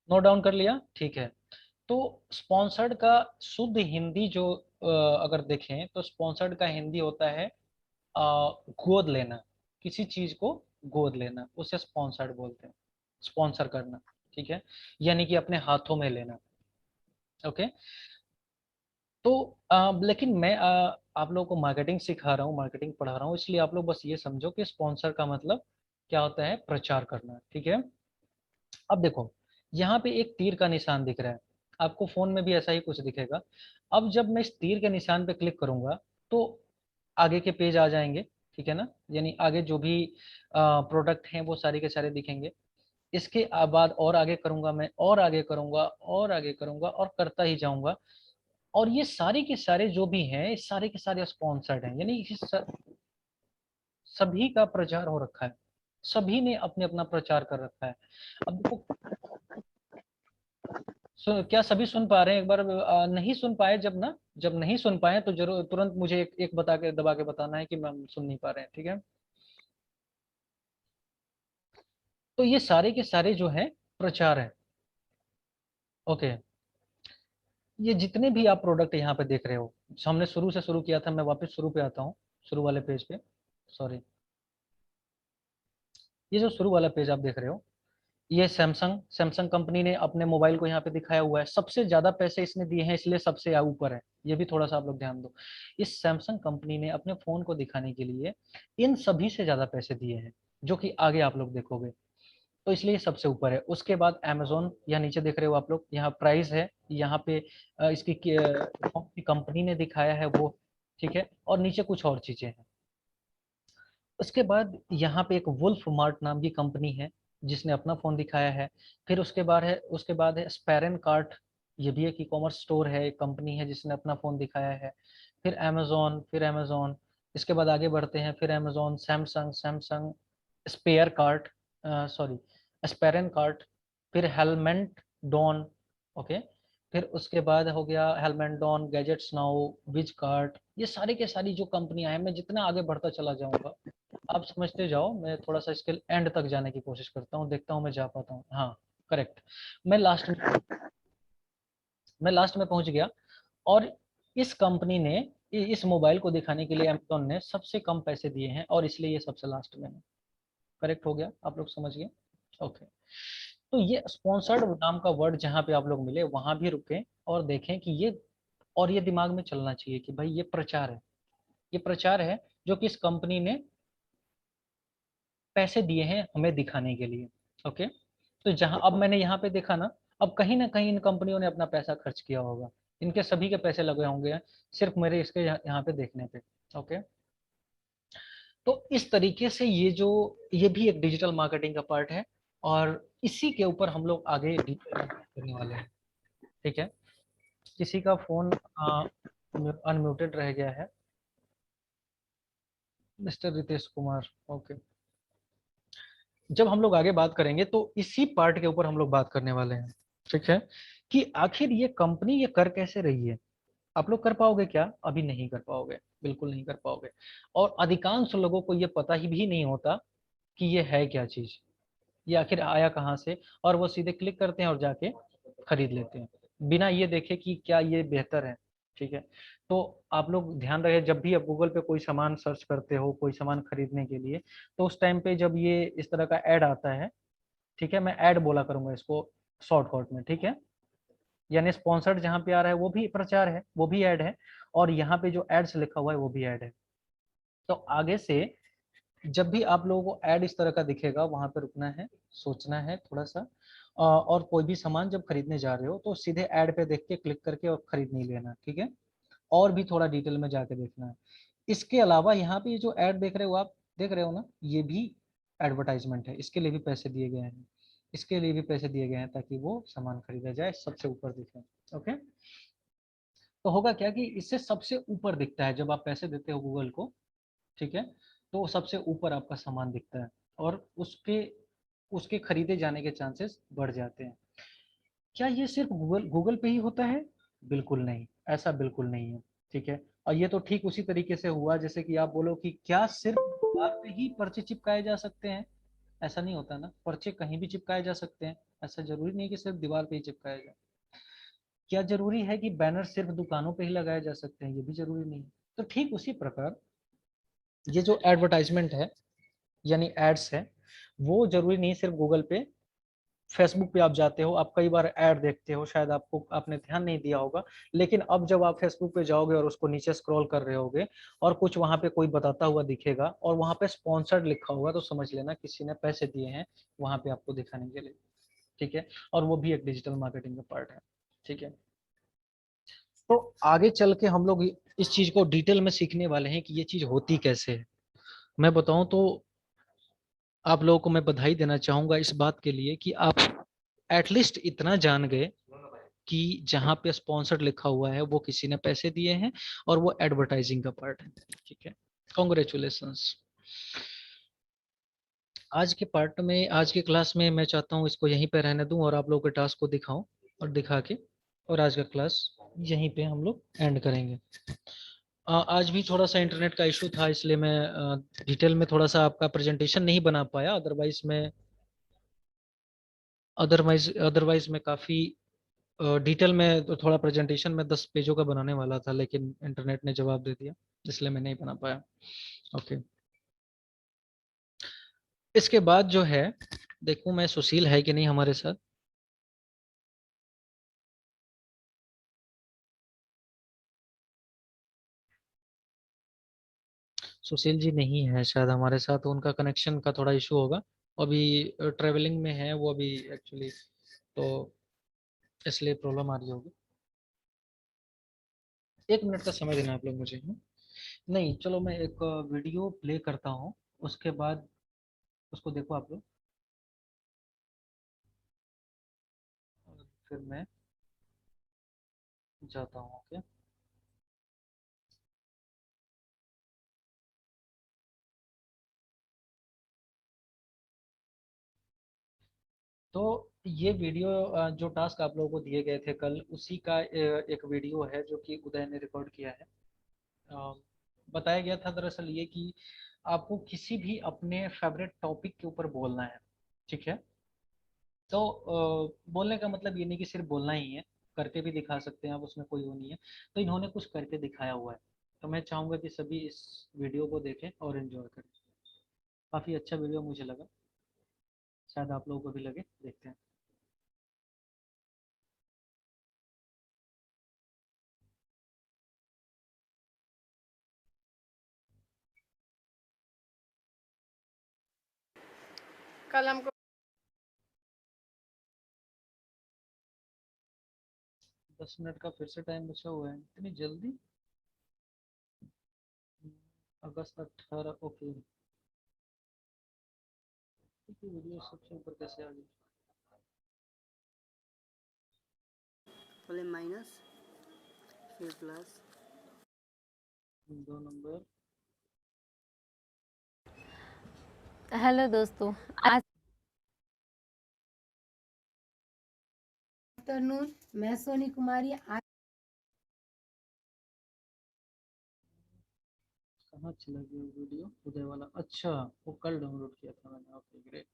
नोट डाउन कर लिया? ठीक है। तो स्पॉन्सर्ड का शुद्ध हिंदी जो अगर देखें तो स्पॉन्सर्ड का हिंदी होता है गोद लेना। किसी चीज को गोद लेना उसे स्पॉन्सर्ड बोलते हैं, स्पॉन्सर करना। ठीक है, यानी कि अपने हाथों में लेना। ओके, तो लेकिन मैं आप लोगों को मार्केटिंग सिखा रहा हूँ, मार्केटिंग पढ़ा रहा हूँ, इसलिए आप लोग बस ये समझो कि स्पॉन्सर का मतलब क्या होता है? प्रचार करना। ठीक है, अब देखो यहाँ पे एक तीर का निशान दिख रहा है, आपको फोन में भी ऐसा ही कुछ दिखेगा। अब जब मैं इस तीर के निशान पे क्लिक करूंगा तो आगे के पेज आ जाएंगे, ठीक है ना, यानी आगे जो भी प्रोडक्ट हैं वो सारे के सारे दिखेंगे। इसके बाद और आगे करूंगा मैं, और आगे करूंगा, और आगे करूंगा, और करता ही जाऊंगा। और ये सारे के सारे जो भी हैं, ये सारे के सारे स्पॉन्सर्ड हैं, यानी सभी का प्रचार हो रखा है, सभी ने अपने अपना प्रचार कर रखा है। अब देखो, क्या सभी सुन पा रहे हैं? एक बार नहीं सुन पाए जब ना, जब नहीं सुन पाए तो जरूर तुरंत मुझे एक बता के दबा के बताना है कि मैम सुन नहीं पा रहे हैं, ठीक है। तो ये सारे के सारे जो है प्रचार है। ओके, ये जितने भी आप प्रोडक्ट यहाँ पे देख रहे हो, हमने शुरू से शुरू किया था, मैं वापस शुरू पे आता हूँ, शुरू वाले पेज पे, सॉरी। ये जो शुरू वाला पेज आप देख रहे हो, ये सैमसंग सैमसंग कंपनी ने अपने मोबाइल को यहाँ पे दिखाया हुआ है, सबसे ज्यादा पैसे इसने दिए हैं इसलिए सबसे ऊपर है। ये भी थोड़ा सा आप लोग ध्यान दो, इस सैमसंग कंपनी ने अपने फोन को दिखाने के लिए इन सभी से ज्यादा पैसे दिए हैं, जो कि आगे आप लोग देखोगे, तो इसलिए सबसे ऊपर है। उसके बाद अमेजोन, यहाँ नीचे देख रहे हो आप लोग, यहाँ प्राइस है, यहाँ पे इसकी कौन सी कंपनी ने दिखाया है वो, ठीक है, और नीचे कुछ और चीजें हैं। उसके बाद यहाँ पे एक वुल्फ मार्ट नाम की कंपनी है जिसने अपना फोन दिखाया है। फिर उसके बाद है स्पैरन कार्ट, ये भी एक ई कॉमर्स स्टोर है, एक कंपनी है जिसने अपना फोन दिखाया है। फिर अमेजोन, इसके बाद आगे बढ़ते हैं, फिर Amazon, Samsung Samsung spare cart, sorry स्पैरन कार्ट, फिर हेलमेट डॉन, ओके, फिर उसके बाद हो गया हेलमेट डॉन, गैजेट्स नाउ, विज कार्ट। ये सारी के सारी जो कंपनियां हैं, मैं जितना आगे बढ़ता चला जाऊंगा आप समझते जाओ, मैं थोड़ा सा इसके एंड तक जाने की कोशिश करता हूँ, देखता हूँ मैं जा पाता हूँ। हाँ, करेक्ट, मैं लास्ट में मैं लास्ट में पहुंच गया। और इस कंपनी ने इस मोबाइल को दिखाने के लिए अमेजोन ने सबसे कम पैसे दिए हैं, और इसलिए ये सबसे लास्ट में है। करेक्ट हो गया, आप लोग समझ गए। ओके, तो ये स्पॉन्सर्ड नाम का वर्ड जहां पे आप लोग मिले वहां भी रुके और देखें कि ये, और ये दिमाग में चलना चाहिए कि भाई ये प्रचार है, ये प्रचार है जो कि इस कंपनी ने पैसे दिए हैं हमें दिखाने के लिए। ओके, तो जहां अब मैंने यहाँ पे देखा अब कहीं ना कहीं इन कंपनियों ने अपना पैसा खर्च किया होगा, इनके सभी के पैसे लगे होंगे सिर्फ मेरे इसके यहाँ पे देखने पे। ओके, तो इस तरीके से ये भी एक डिजिटल मार्केटिंग का पार्ट है, और इसी के ऊपर हम लोग आगे डिटेल में बात करने वाले हैं, ठीक है। किसी का फोन अनम्यूटेड रह गया है, मिस्टर रितेश कुमार, ओके। जब हम लोग आगे बात करेंगे तो इसी पार्ट के ऊपर हम लोग बात करने वाले हैं, ठीक है, कि आखिर ये कंपनी ये कर कैसे रही है। आप लोग कर पाओगे क्या? अभी नहीं कर पाओगे, बिल्कुल नहीं कर पाओगे। और अधिकांश लोगों को ये पता ही भी नहीं होता कि ये है क्या चीज, ये आखिर आया कहाँ से, और वो सीधे क्लिक करते हैं और जाके खरीद लेते हैं बिना ये देखे कि क्या ये बेहतर है, ठीक है। तो आप लोग ध्यान रहे, जब भी आप गूगल पे कोई सामान सर्च करते हो कोई सामान खरीदने के लिए, तो उस टाइम पे जब ये इस तरह का ऐड आता है, ठीक है, मैं ऐड बोला करूंगा इसको शॉर्टकट में, ठीक है, यानी स्पॉन्सर्ड जहाँ पे आ रहा है वो भी प्रचार है, वो भी ऐड है, और यहाँ पे जो एड्स लिखा हुआ है वो भी ऐड है। तो आगे से जब भी आप लोगों को ऐड इस तरह का दिखेगा वहां पे रुकना है, सोचना है थोड़ा सा, और कोई भी सामान जब खरीदने जा रहे हो तो सीधे ऐड पे देख के क्लिक करके और खरीद नहीं लेना, ठीक है, और भी थोड़ा डिटेल में जाके देखना है। इसके अलावा यहाँ पे ये जो ऐड देख रहे हो आप, देख रहे हो ना, ये भी एडवर्टाइजमेंट है, इसके लिए भी पैसे दिए गए हैं, इसके लिए भी पैसे दिए गए हैं ताकि वो सामान खरीदा जाए, सबसे ऊपर दिखे। ओके, तो होगा क्या कि इससे सबसे ऊपर दिखता है जब आप पैसे देते हो गूगल को, ठीक है, तो सबसे ऊपर आपका सामान दिखता है, और उसके उसके खरीदे जाने के चांसेस बढ़ जाते हैं। क्या ये सिर्फ गूगल गूगल पे ही होता है? बिल्कुल नहीं, ऐसा बिल्कुल नहीं है, ठीक है। और ये तो ठीक उसी तरीके से हुआ जैसे कि आप बोलो कि क्या सिर्फ दीवार पे ही पर्चे चिपकाए जा सकते हैं? ऐसा नहीं होता ना, पर्चे कहीं भी चिपकाए जा सकते हैं, ऐसा जरूरी नहीं कि सिर्फ दीवार पे ही चिपकाया जाए। क्या जरूरी है कि बैनर सिर्फ दुकानों पे ही लगाए जा सकते हैं? ये भी जरूरी नहीं है। तो ठीक उसी प्रकार ये जो एडवर्टाइजमेंट है यानी एड्स है, वो जरूरी नहीं सिर्फ गूगल पे, फेसबुक पे आप जाते हो, आप कई बार ऐड देखते हो, शायद आपने ध्यान नहीं दिया होगा, लेकिन अब जब आप फेसबुक पे जाओगे और उसको नीचे स्क्रॉल कर रहे होगे और कुछ वहां पे कोई बताता हुआ दिखेगा और वहां पे स्पॉन्सर्ड लिखा होगा, तो समझ लेना किसी ने पैसे दिए हैं वहां पे आपको दिखाने के लिए, ठीक है, और वो भी एक डिजिटल मार्केटिंग का पार्ट है, ठीक है। तो आगे चल के हम लोग इस चीज को डिटेल में सीखने वाले हैं कि ये चीज होती कैसे है। मैं बताऊं तो आप लोगों को मैं बधाई देना चाहूंगा इस बात के लिए कि आप एटलीस्ट इतना जान गए कि जहां पे स्पॉन्सर्ड लिखा हुआ है वो किसी ने पैसे दिए हैं और वो एडवर्टाइजिंग का पार्ट है। ठीक है, कॉन्ग्रेचुलेशंस। आज के पार्ट में, आज के क्लास में मैं चाहता हूँ इसको यहीं पे रहने दूं और आप लोगों के टास्क को दिखाऊं और दिखा के, और आज का क्लास यहीं पे हम लोग एंड करेंगे। आज भी थोड़ा सा इंटरनेट का इशू था, इसलिए मैं डिटेल में थोड़ा सा आपका प्रेजेंटेशन नहीं बना पाया। अदरवाइज मैं काफ़ी डिटेल में तो थोड़ा प्रेजेंटेशन में 10 पेजों का बनाने वाला था, लेकिन इंटरनेट ने जवाब दे दिया, इसलिए मैं नहीं बना पाया। ओके, इसके बाद जो है, देखूं मैं सुशील है कि नहीं हमारे साथ। सुशील जी नहीं है शायद हमारे साथ, उनका कनेक्शन का थोड़ा इशू होगा। अभी ट्रेवलिंग में है वो अभी एक्चुअली, तो इसलिए प्रॉब्लम आ रही होगी। 1 मिनट का समय देना आप लोग मुझे, है? नहीं, चलो मैं एक वीडियो प्ले करता हूँ, उसके बाद उसको देखो आप लोग, और फिर मैं जाता हूँ। ओके, तो ये वीडियो जो टास्क आप लोगों को दिए गए थे कल, उसी का एक वीडियो है जो कि उदय ने रिकॉर्ड किया है। अ, बताया गया था दरअसल ये कि आपको किसी भी अपने फेवरेट टॉपिक के ऊपर बोलना है। ठीक है, तो बोलने का मतलब ये नहीं कि सिर्फ बोलना ही है, करके भी दिखा सकते हैं आप, उसमें कोई वो नहीं है। तो इन्होंने कुछ करके दिखाया हुआ है, तो मैं चाहूंगा कि सभी इस वीडियो को देखें और एंजॉय करें। काफ़ी अच्छा वीडियो मुझे लगा, शायद आप लोगों को भी लगे। देखते हैं। कल हमको 10 मिनट का फिर से टाइम बचा हुआ है, इतनी जल्दी? अगस्त 18, ओके। वीडियो सबसे ऊपर कैसे आ गई? पहले माइनस फिर प्लस। 2 नंबर। हेलो दोस्तों, आज आफ्टरनून, मैं सोनी कुमारी। आज कहाँ चला गया वीडियो उदय वाला? अच्छा, वो कल डाउनलोड किया था मैंने। Okay, great.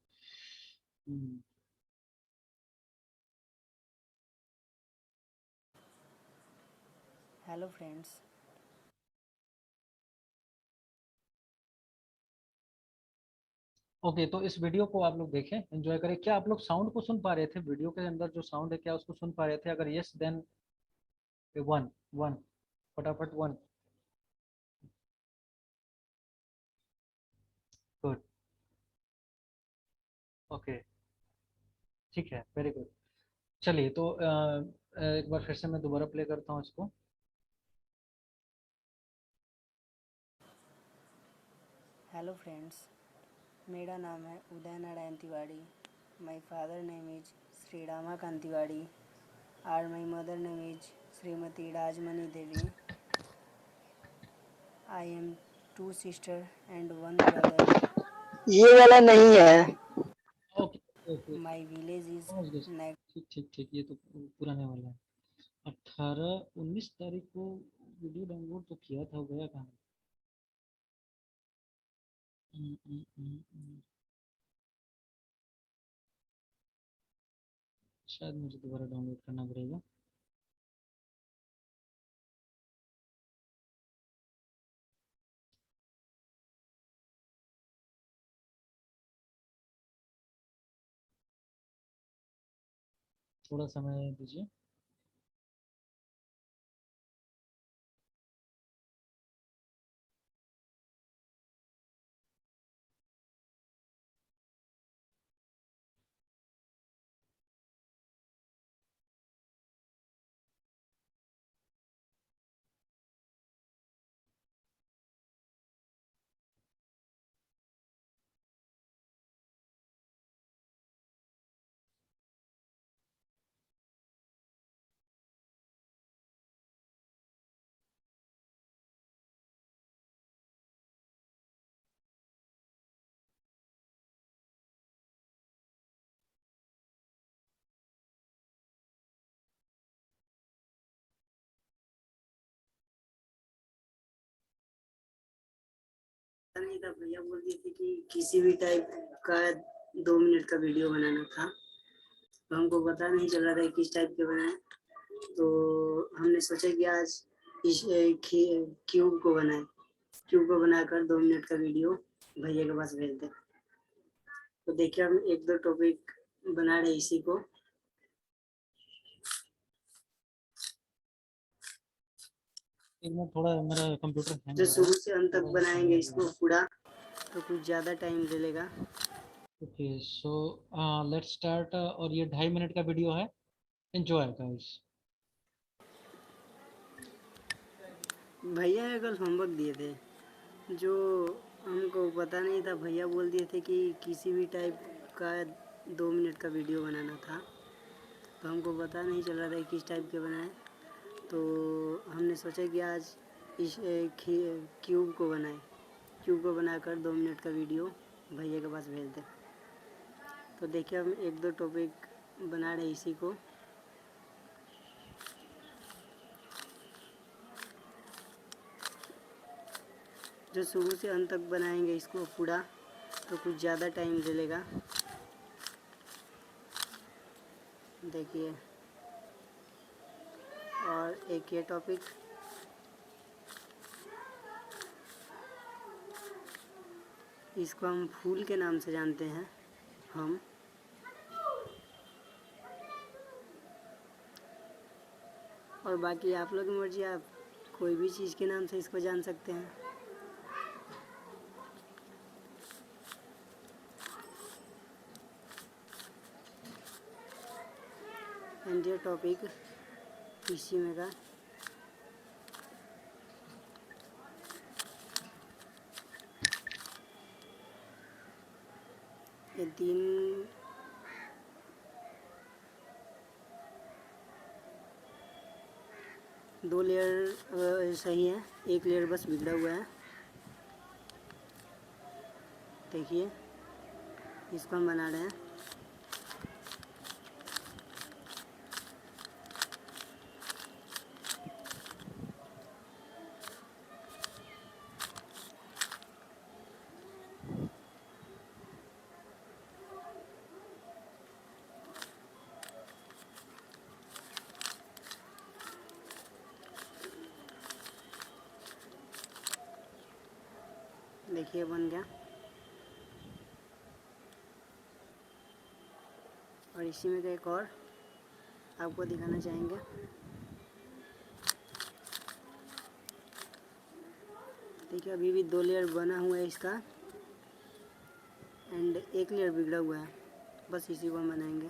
Hello friends. Okay, तो इस वीडियो को आप लोग देखें, एंजॉय करें। क्या आप लोग साउंड को सुन पा रहे थे? वीडियो के अंदर जो साउंड है, क्या उसको सुन पा रहे थे? अगर यस, देन वन। वन, फटाफट वन। गुड। ओके, ठीक है, वेरी गुड। चलिए, तो एक बार फिर से मैं दोबारा प्ले करता हूँ इसको। हेलो फ्रेंड्स, मेरा नाम है Uday Narayan Tiwari. My father name is Shri Ramakant Tiwari और my mother name is Shrimati Rajmani Devi. I am 2 sister and 1 brother. ये वाला नहीं है। Okay okay, my village is समझ गए। नेक। ठीक ठीक ठीक, ये तो पुराने वाला है। 18, 19 तारीख को वीडियो डाउनलोड तो किया था, गया कहाँ? हम्म, हम्म, शायद मुझे दोबारा डाउनलोड करना पड़ेगा। थोड़ा समय दीजिए। नहीं था, भैया बोल दिए थे कि किसी भी टाइप का 2 मिनट का वीडियो बनाना था, तो हमको पता नहीं चल रहा था किस टाइप के बनाए। तो हमने सोचा कि आज इस क्यूब को बनाए, क्यूब को बनाकर 2 मिनट का वीडियो भैया के पास भेज दें। तो देखिए हम 1-2 टॉपिक बना रहे इसी को। एक मिनट, थोड़ा मेरा कंप्यूटर हैंग जो हो रहा शुरू है। से अंत तक बनाएंगे इसको पूरा, तो कुछ ज़्यादा टाइम ले लेगा। Okay, so let's start. और ये 2.5 मिनट का वीडियो है। Enjoy guys. भैया ने कल होमवर्क दिए थे, जो हमको पता नहीं था। भैया बोल दिए थे कि किसी भी टाइप का 2 मिनट का वीडियो बनाना था, तो हमको पता नहीं चल रहा था किस टाइप के बनाए। तो हमने सोचा कि आज इस क्यूब को बनाए, क्यूब को बनाकर 2 मिनट का वीडियो भैया के पास भेज दें। तो देखिए हम 1-2 टॉपिक बना रहे इसी को। जो शुरू से अंत तक बनाएंगे इसको पूरा, तो कुछ ज़्यादा टाइम ले लेगा। देखिए, और एक ये टॉपिक, इसको हम फूल के नाम से जानते हैं हम। और बाकी आप लोग की मर्जी, आप कोई भी चीज़ के नाम से इसको जान सकते हैं। एंड ये टॉपिक इसी में का ये 2 लेयर सही है, एक लेयर बस बिगड़ा हुआ है। देखिए इसको हम बना रहे हैं। देखिए बन गया। और इसी में का एक और आपको दिखाना चाहेंगे। देखिए अभी भी 2 लेयर बना हुआ है इसका, एंड एक लेयर बिगड़ा हुआ है, बस इसी को हम बनाएंगे।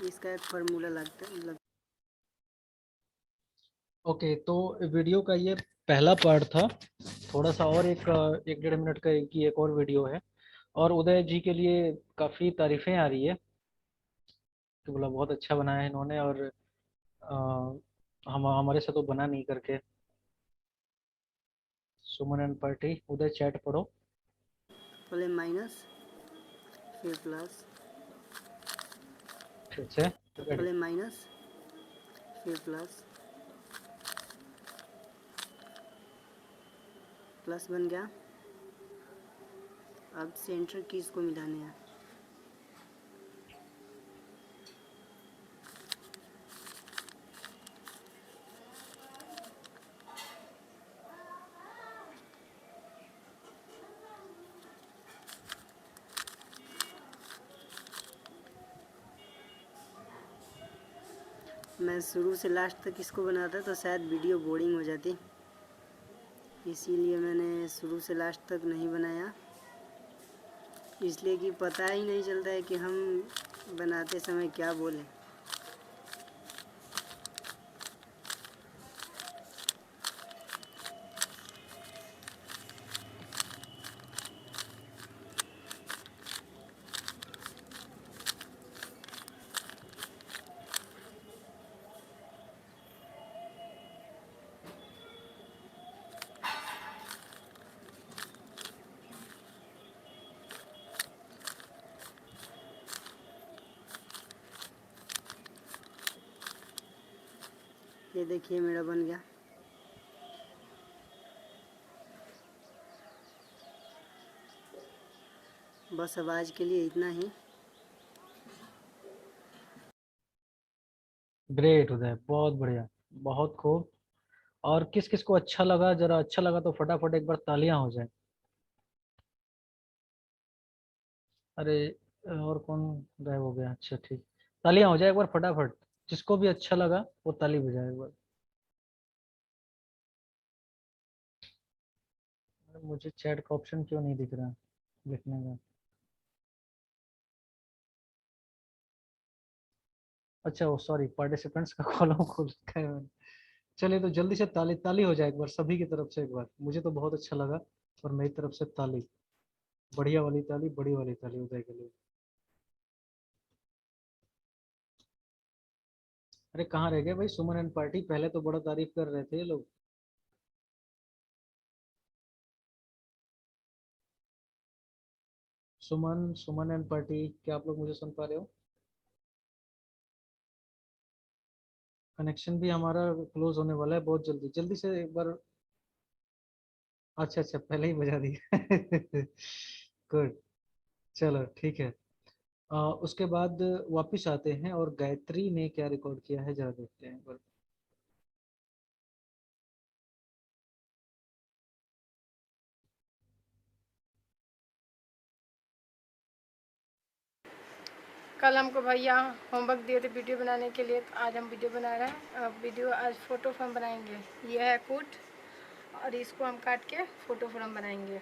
इसका एक फार्मूला लगता। ओके, तो वीडियो का ये पहला पार्ट था। थोड़ा सा और एक 1-1.5 मिनट का की एक और वीडियो है। और उदय जी के लिए काफ़ी तारीफें आ रही है कि बोला बहुत अच्छा बनाया है इन्होंने। और हम हमारे से तो बना नहीं करके। सुमन एंड पार्टी, उदय चैट पढ़ो। पहले माइनस, फिर प्लस, फिर से पहले माइनस फिर प्लस, प्लस बन गया। अब सेंटर कीज को मिलाने हैं। मैं शुरू से लास्ट तक इसको बनाता तो शायद वीडियो बोरिंग हो जाती, इसीलिए मैंने शुरू से लास्ट तक नहीं बनाया। इसलिए कि पता ही नहीं चलता है कि हम बनाते समय क्या बोलें। ये देखिए मेरा बन गया। बस अब आज के लिए इतना ही। ग्रेट उदय, बहुत बढ़िया, बहुत खूब। और किस किस को अच्छा लगा, जरा अच्छा लगा तो फटाफट एक बार तालियां हो जाए। अरे और कौन गायब हो गया? अच्छा ठीक, तालियां हो जाए एक बार फटाफट, जिसको भी अच्छा लगा वो ताली बजाए एक बार। अरे मुझे चैट का ऑप्शन क्यों नहीं दिख रहा लिखने का? अच्छा वो सॉरी, पार्टिसिपेंट्स का कॉलम खोल रखा है मैंने। चलिए तो जल्दी से ताली ताली हो जाए एक बार सभी की तरफ से एक बार, मुझे तो बहुत अच्छा लगा। और मेरी तरफ से ताली, बढ़िया वाली ताली, बड़ी वाली ताली उदय के लिए। अरे कहाँ रह गए भाई सुमन एंड पार्टी, पहले तो बड़ा तारीफ कर रहे थे ये लोग। सुमन, सुमन एंड पार्टी, क्या आप लोग मुझे सुन पा रहे हो? कनेक्शन भी हमारा क्लोज होने वाला है बहुत जल्दी, जल्दी से एक बार। अच्छा अच्छा, पहले ही बजा दिया। गुड, चलो ठीक है। उसके बाद वापिस आते हैं और गायत्री ने क्या रिकॉर्ड किया है जरा देखते हैं एक बार। कल हमको भैया होमवर्क दिए थे वीडियो बनाने के लिए, तो आज हम वीडियो बना रहे हैं। वीडियो आज फ़ोटो फ्रेम बनाएंगे। ये है कोट और इसको हम काट के फ़ोटो फ्रेम बनाएंगे।